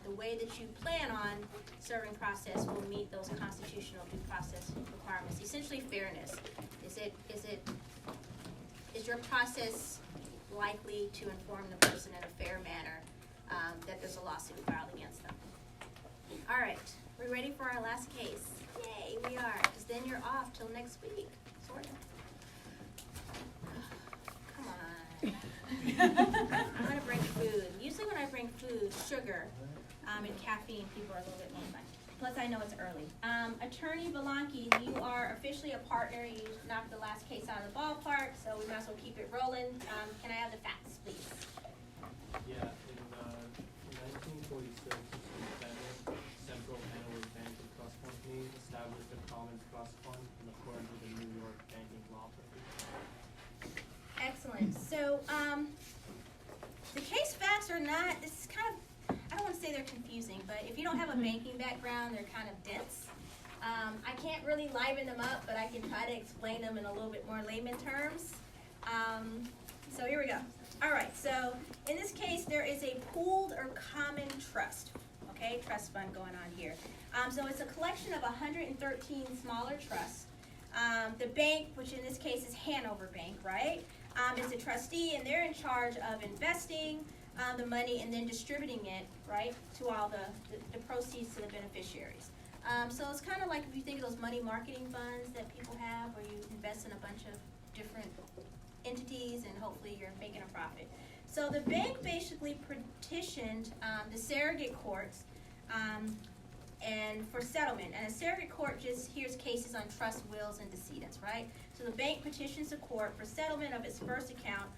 the way that you plan on serving process will meet those constitutional due process requirements. Essentially, fairness. Is your process likely to inform the person in a fair manner that there's a lawsuit filed against them? All right, we're ready for our last case. Yay, we are, because then you're off till next week, sort of. Come on. I'm gonna bring food. Usually when I bring food, sugar, and caffeine, people are a little bit more fun. Plus, I know it's early. Attorney Belanki, you are officially a partner. You knocked the last case out of the ballpark, so we might as well keep it rolling. Can I have the facts, please? Yeah, in 1946, the defendant, Central Hanover Bank and Trust Company, established a common trust fund in accordance with the New York banking law. Excellent. So, the case facts are not, this is kind of, I don't want to say they're confusing, but if you don't have a banking background, they're kind of dense. I can't really liven them up, but I can try to explain them in a little bit more layman terms. So here we go. All right, so in this case, there is a pooled or common trust, okay, trust fund going on here. So it's a collection of 113 smaller trusts. The bank, which in this case is Hanover Bank, right, is a trustee, and they're in charge of investing the money and then distributing it, right, to all the proceeds to the beneficiaries. So it's kind of like if you think of those money marketing funds that people have where you invest in a bunch of different entities and hopefully you're making a profit. So the bank basically petitioned the surrogate courts and for settlement. And a surrogate court just hears cases on trust, wills, and decedents, right? So the bank petitions the court for settlement of its first account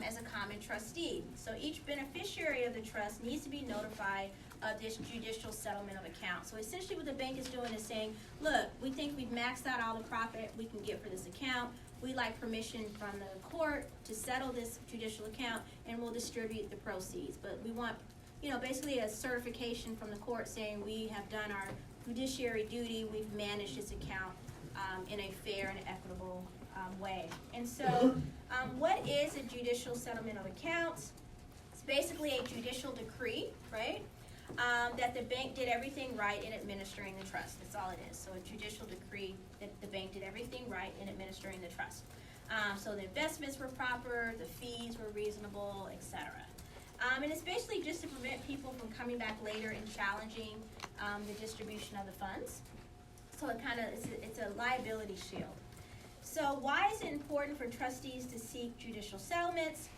as a common trustee. So each beneficiary of the trust needs to be notified of this judicial settlement of account. So essentially what the bank is doing is saying, look, we think we've maxed out all the profit we can get for this account. We'd like permission from the court to settle this judicial account, and we'll distribute the proceeds. But we want, basically a certification from the court saying we have done our fiduciary duty, we've managed this account in a fair and equitable way. And so what is a judicial settlement of accounts? It's basically a judicial decree, right? That the bank did everything right in administering the trust. That's all it is. So a judicial decree that the bank did everything right in administering the trust. So the investments were proper, the fees were reasonable, etc. And it's basically just to prevent people from coming back later and challenging the distribution of the funds. So it's a liability shield. So why is it important for trustees to seek judicial settlements?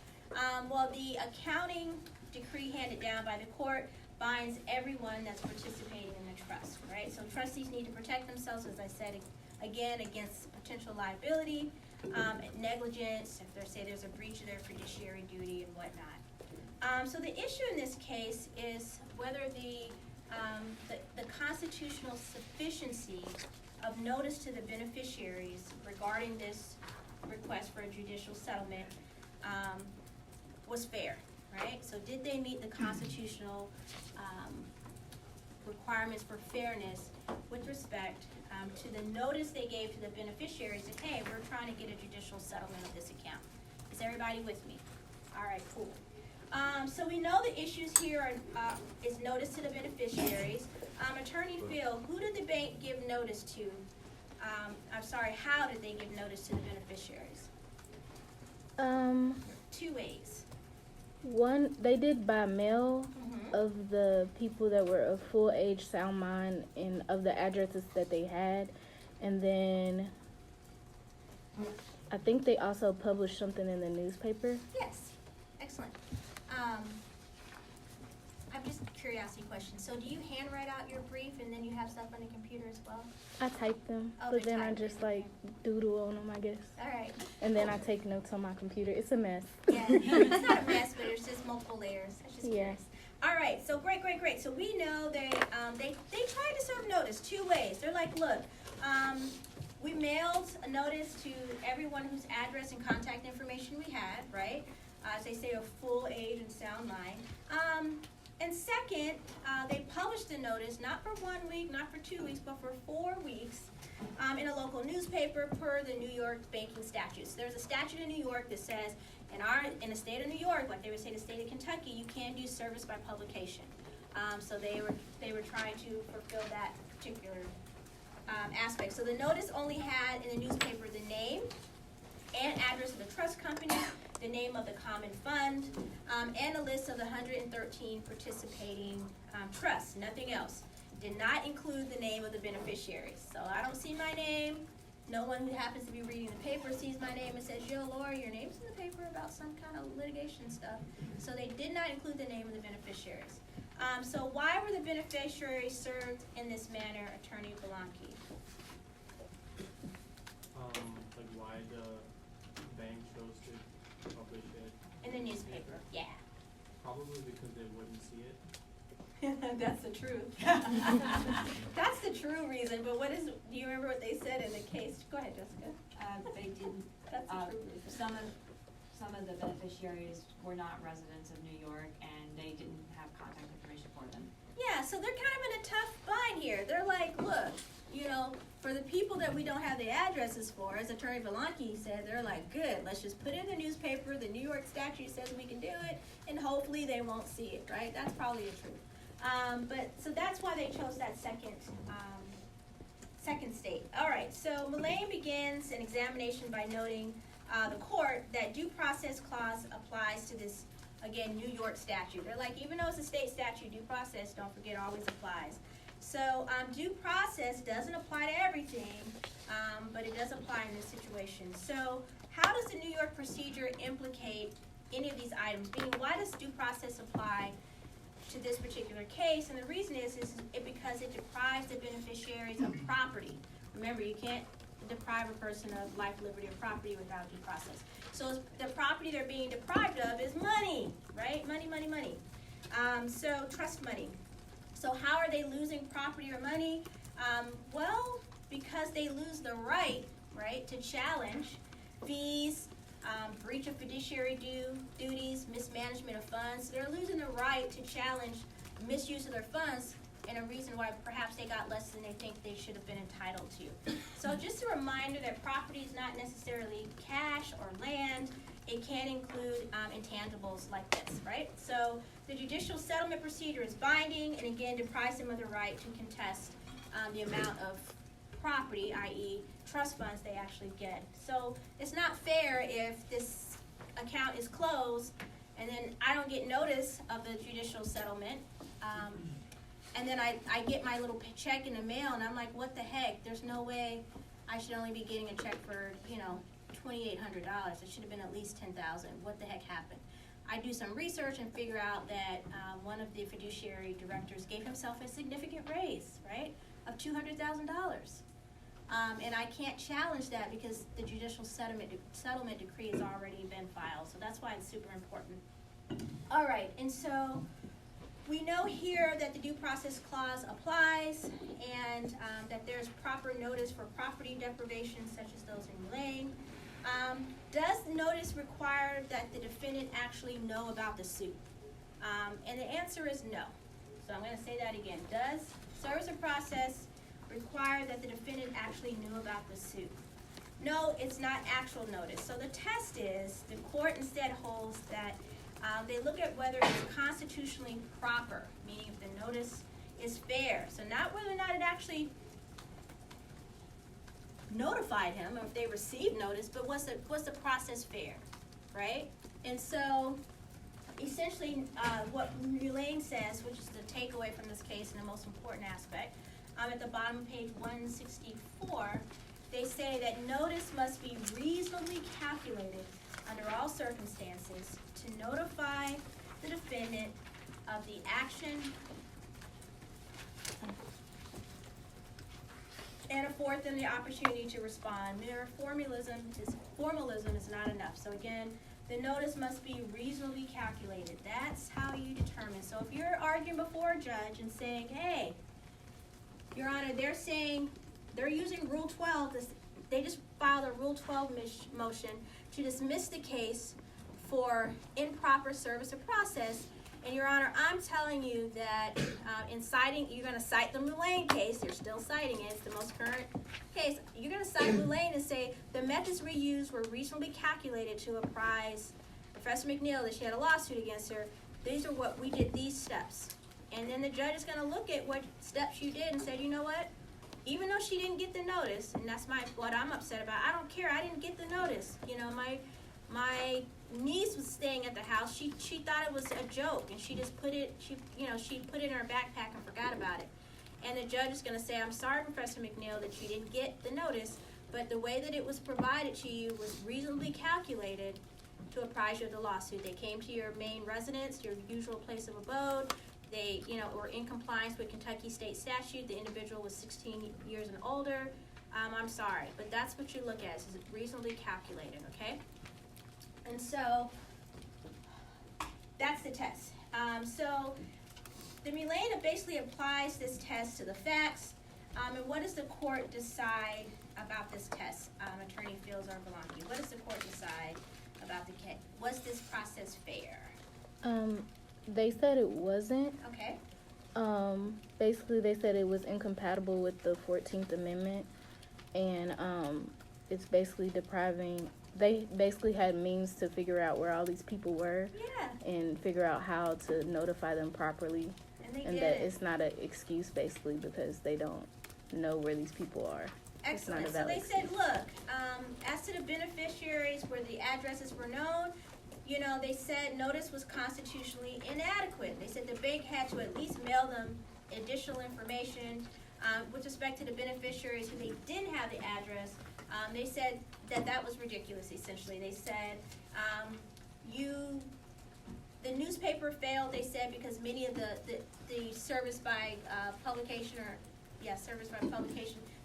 Well, the accounting decree handed down by the court binds everyone that's participating in the trust, right? So trustees need to protect themselves, as I said, again, against potential liability, negligence, if there's a breach of their fiduciary duty and whatnot. So the issue in this case is whether the constitutional sufficiency of notice to the beneficiaries regarding this request for a judicial settlement was fair, right? So did they meet the constitutional requirements for fairness with respect to the notice they gave to the beneficiaries that, hey, we're trying to get a judicial settlement of this account. Is everybody with me? All right, cool. So we know the issues here are, is notice to the beneficiaries. Attorney Phil, who did the bank give notice to? I'm sorry, how did they give notice to the beneficiaries? 2 ways. One, they did by mail Mhm. of the people that were of full age, sound mind, and of the addresses that they had. And then I think they also published something in the newspaper. Yes, excellent. I'm just a curiosity question. So do you handwrite out your brief and then you have stuff on the computer as well? I type them, Oh, but they're then I typed just in, like doodle on them, I guess. All right. And then I take notes on my computer. It's a mess. Yeah, it's not a mess, but there's just multiple layers. It's just Yeah. curious. All right, so great. So we know they tried to serve notice 2 ways. They're like, look, we mailed a notice to everyone whose address and contact information we had, right? As they say, of full age and sound mind. And second, they published the notice not for 1 week, not for 2 weeks, but for 4 weeks in a local newspaper per the New York banking statutes. There's a statute in New York that says in the state of New York, like they would say the state of Kentucky, you can't do service by publication. So they were trying to fulfill that particular aspect. So the notice only had in the newspaper the name and address of the trust company, the name of the common fund, and a list of the 113 participating trusts, nothing else. Did not include the name of the beneficiaries. So I don't see my name. No one who happens to be reading the paper sees my name and says, yo, Laura, your name's in the paper about some kind of litigation stuff. So they did not include the name of the beneficiaries. So why were the beneficiaries served in this manner, Attorney Belanki? Like why the bank chose to publish it In the newspaper, yeah. Probably because they wouldn't see it. That's the truth. That's the true reason, but do you remember what they said in the case? Go ahead, Jessica. They didn't, That's the true reason. some of the beneficiaries were not residents of New York and they didn't have contact information for them. Yeah, so they're kind of in a tough bind here. They're like, look, for the people that we don't have the addresses for, as Attorney Belanki said, they're like, good, let's just put it in the newspaper, the New York statute says we can do it, and hopefully they won't see it, right? That's probably the truth. So that's why they chose that second state. All right, so Mullane begins an examination by noting the court that due process clause applies to this, again, New York statute. They're like, even though it's a state statute, due process, don't forget, always applies. So due process doesn't apply to everything, but it does apply in this situation. So how does the New York procedure implicate any of these items? Meaning, why does due process apply to this particular case? And the reason is because it deprives the beneficiaries of property. Remember, you can't deprive a person of life, liberty, or property without due process. So the property they're being deprived of is money, right? Money. So trust money. So how are they losing property or money? Well, because they lose the right, to challenge fees, breach of fiduciary duties, mismanagement of funds. So they're losing the right to challenge misuse of their funds and a reason why perhaps they got less than they think they should have been entitled to. So just a reminder that property is not necessarily cash or land. It can include intangibles like this, right? So the judicial settlement procedure is binding and again deprives them of the right to contest the amount of property, i.e. trust funds they actually get. So it's not fair if this account is closed and then I don't get notice of the judicial settlement and then I get my little check in the mail and I'm like, what the heck? There's no way I should only be getting a check for, $2,800. It should have been at least $10,000. What the heck happened? I do some research and figure out that one of the fiduciary directors gave himself a significant raise, right, of $200,000. And I can't challenge that because the judicial settlement decree has already been filed. So that's why it's super important. All right, and so we know here that the due process clause applies and that there's proper notice for property deprivations such as those in Mullane. Does notice require that the defendant actually know about the suit? And the answer is no. So I'm going to say that again. Does service of process require that the defendant actually knew about the suit. No, it's not actual notice. So the test is, the court instead holds that they look at whether it's constitutionally proper, meaning if the notice is fair. So not whether or not it actually notified him or if they received notice, but was the process fair, right? And so essentially what Mullane says, which is the takeaway from this case and the most important aspect, at the bottom of page 164, they say that notice must be reasonably calculated under all circumstances to notify the defendant of the action and afford them the opportunity to respond. Mere formalism is not enough. So again, the notice must be reasonably calculated. That's how you determine. So if you're arguing before a judge and saying, hey, Your Honor, they're saying they're using Rule 12, they just filed a Rule 12 motion to dismiss the case for improper service of process. And Your Honor, I'm telling you that in citing, you're going to cite the Mullane case. They're still citing it. It's the most current case. You're going to cite Mullane and say the methods we used were reasonably calculated to apprise Professor McNeil that she had a lawsuit against her. These are what we did, these steps. And then the judge is going to look at what steps you did and say, you know what? Even though she didn't get the notice, and that's what I'm upset about. I don't care. I didn't get the notice. You know, my niece was staying at the house. She thought it was a joke, and she just put it. She put it in her backpack and forgot about it. And the judge is going to say, I'm sorry, Professor McNeil, that you didn't get the notice, but the way that it was provided to you was reasonably calculated to apprise you of the lawsuit. They came to your main residence, your usual place of abode. They, were in compliance with Kentucky state statute. The individual was 16 years and older. I'm sorry, but that's what you look at. Is it reasonably calculated, okay? And so that's the test. So the Mullane basically applies this test to the facts. And what does the court decide about this test, Attorney Fields or Belanki? What does the court decide about the case? Was this process fair? They said it wasn't. Okay. Basically, they said it was incompatible with the 14th Amendment, and it's basically depriving. They basically had means to figure out where all these people were, and figure out how to notify them properly, and that it's not an excuse basically because they don't know where these people are. Excellent. So they said, look, as to the beneficiaries where the addresses were known, they said notice was constitutionally inadequate. They said the bank had to at least mail them additional information. With respect to the beneficiaries who they didn't have the address, they said that was ridiculous, essentially. They said the newspaper failed, they said, because many of the service by publication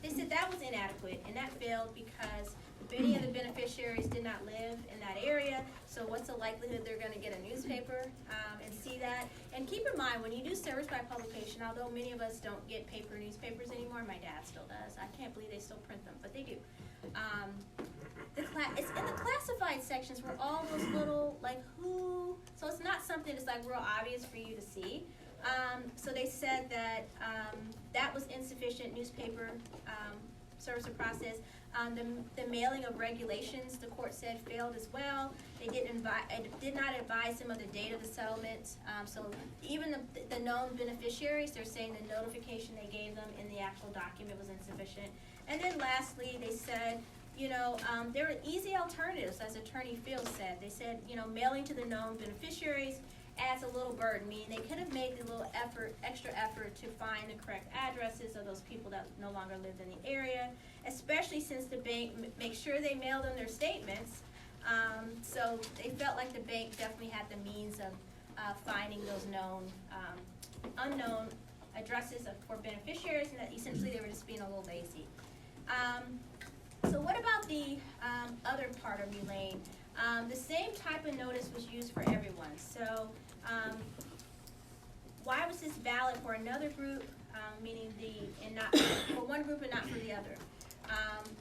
they said that was inadequate, and that failed because many of the beneficiaries did not live in that area, so what's the likelihood they're going to get a newspaper and see that? And keep in mind, when you do service by publication, although many of us don't get paper newspapers anymore, my dad still does. I can't believe they still print them, but they do. It's in the classified sections where all those little, so it's not something that's real obvious for you to see. So they said that that was insufficient newspaper service of process. The mailing of regulations, the court said, failed as well. They did not advise them of the date of the settlement. So even the known beneficiaries, they're saying the notification they gave them in the actual document was insufficient. And then lastly, they said, there are easy alternatives, as Attorney Fields said. They said, mailing to the known beneficiaries adds a little burden, meaning they could have made the little extra effort to find the correct addresses of those people that no longer lived in the area, especially since the bank make sure they mailed them their statements. So they felt like the bank definitely had the means of finding those unknown addresses for beneficiaries, and that essentially they were just being a little lazy. So what about the other part of Mullane? The same type of notice was used for everyone. So why was this valid for another group, meaning and not for one group and not for the other?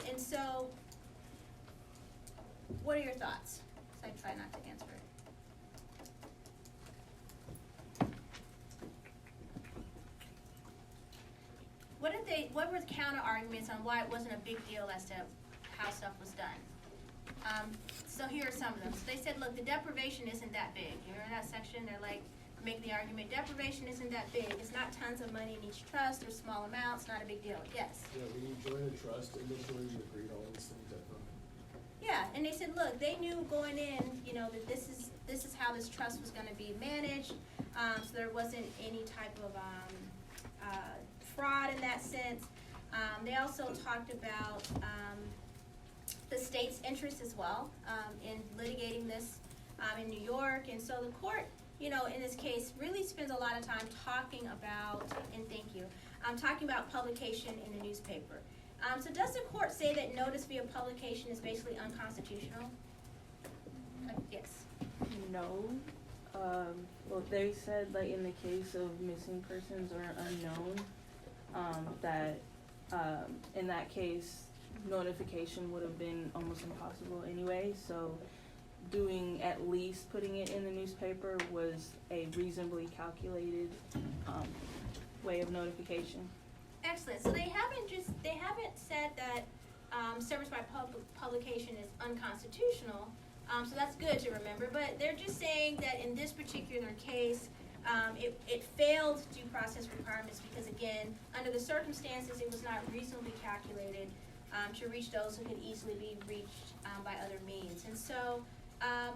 And so, what are your thoughts? So I try not to answer it. what were the counter arguments on why it wasn't a big deal as to how stuff was done? So here are some of them. So they said, look, the deprivation isn't that big. You remember that section? They're like, making the argument, deprivation isn't that big. It's not tons of money in each trust or small amounts, not a big deal. Yes? Yeah, when you join a trust, initially you agreed all these things up front. Yeah, and they said, look, they knew going in, you know, that this is how this trust was going to be managed, so there wasn't any type of fraud in that sense. They also talked about the state's interest as well in litigating this in New York, and so the court, you know, in this case, really spends a lot of time talking about, and thank you, talking about publication in the newspaper. So does the court say that notice via publication is basically unconstitutional? Yes. No. Well, they said, like, in the case of missing persons or unknown, that in that case, notification would have been almost impossible anyway, so doing at least putting it in the newspaper was a reasonably calculated way of notification. Excellent. So they haven't said that service by publication is unconstitutional. So that's good to remember. But they're just saying that in this particular case, it failed due process requirements because, again, under the circumstances, it was not reasonably calculated to reach those who could easily be reached by other means. And so a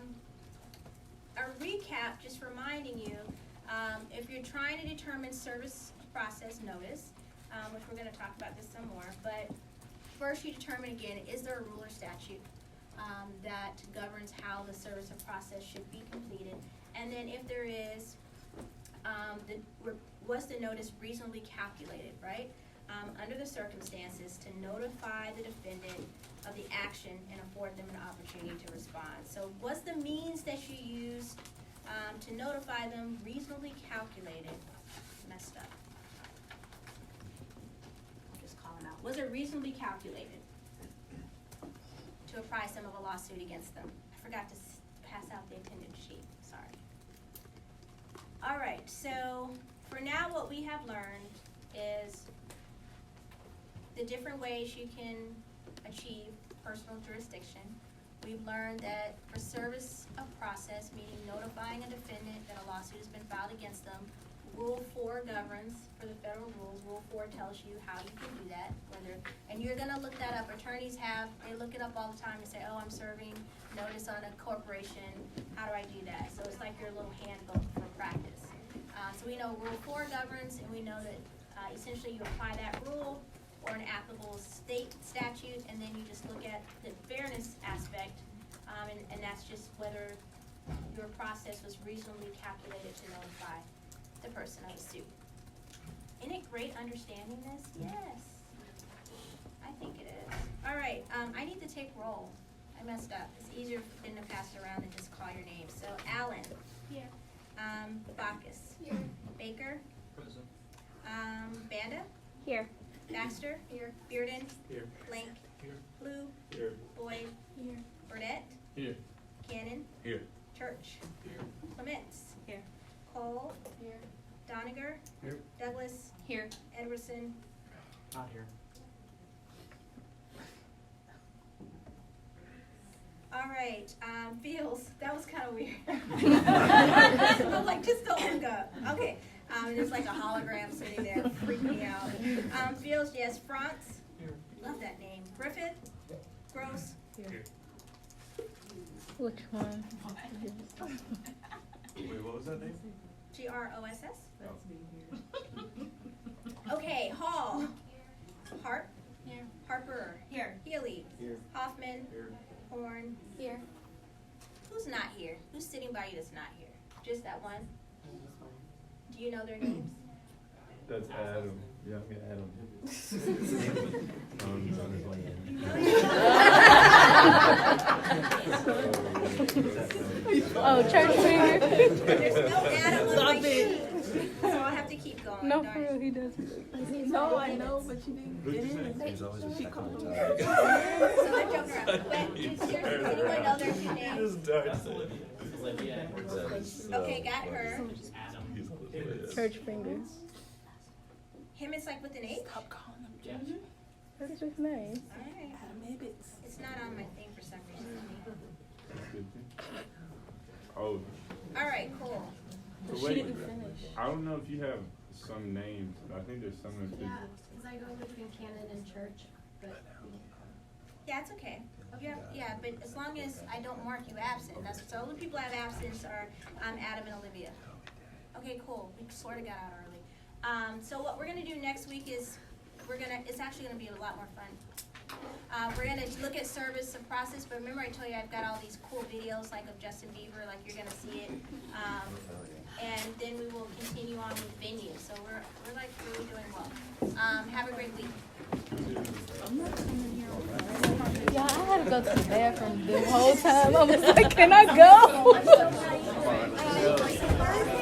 recap, just reminding you, if you're trying to determine service process notice, which we're going to talk about this some more, but first you determine, again, is there a rule or statute that governs how the service of process should be completed? And then if there is, was the notice reasonably calculated, right? Under the circumstances to notify the defendant of the action and afford them an opportunity to respond. So was the means that you used to notify them reasonably calculated? Messed up. I'll just call them out. Was it reasonably calculated to apprise them of a lawsuit against them? I forgot to pass out the attendance sheet. Sorry. All right, so for now what we have learned is the different ways you can achieve personal jurisdiction. We've learned that for service of process, meaning notifying a defendant that a lawsuit has been filed against them, Rule 4 governs for the federal rules. Rule 4 tells you how you can do that. And you're going to look that up. Attorneys they look it up all the time and say, oh, I'm serving notice on a corporation. How do I do that? So it's like your little handbook for practice. So we know Rule 4 governs, and we know that essentially you apply that rule or an applicable state statute, and then you just look at the fairness aspect, and that's just whether your process was reasonably calculated to notify the person of the suit. Isn't it great understanding this? Yes. I think it is. All right, I need to take roll. I messed up. It's easier than to pass it around and just call your name. So Allen. Here. Bacchus. Here. Baker. Present. Banda. Here. Baxter. Here. Bearden. Here. Blank. Here. Blue. Here. Boyd. Here. Burnett. Here. Cannon. Here. Church. Here. Clements. Here. Cole. Here. Doniger. Here. Douglas. Here. Edwardson. Not here. All right, Fields, that was kind of weird. I'm like, just don't look up. Okay, there's like a hologram sitting there, freaked me out. Fields, yes. France, Here. love that name. Griffith, Gross, Here. Which one? Wait, what was that name? Gross. That's me here. Okay, Hall, Hart, Here. Harper, Here. Healy, Here. Hoffman, Here. Horn. Here. Who's not here? Who's sitting by you that's not here? Just that one? Do you know their names? That's Adam. Yeah, I'm Adam. Oh, church finger. There's no Adam on my sheet, so I'll have to keep going. No, Darn for it. real, he doesn't. No, I know, but you didn't get in. There's always a second one. So I joke around. But seriously, does anyone know their two names? Okay, got her. Church finger. Him is like with an H? Stop calling him Yeah. Judge. That's just nice. Alright. Adam Ibbets. It's not on my thing for some reason. That's good too. Oh, Alright, cool. but She wait, didn't finish. I don't know if you have some names, but I think there's some that Yeah, because I go between canon and church, but. Yeah, it's okay. Yeah, but as long as I don't mark you absent, that's, so only people that have absence are, Adam and Olivia. Okay, cool, we sort of got out early. So what we're gonna do next week is, it's actually gonna be a lot more fun. We're gonna look at service and process, but remember I told you I've got all these cool videos like of Justin Bieber, like you're gonna see it. And then we will continue on with venue, so we're like really doing well. Have a great week. I'm not coming here. Yeah, I had to go to the bathroom the whole time. I was like, can I go? I'm so proud of you.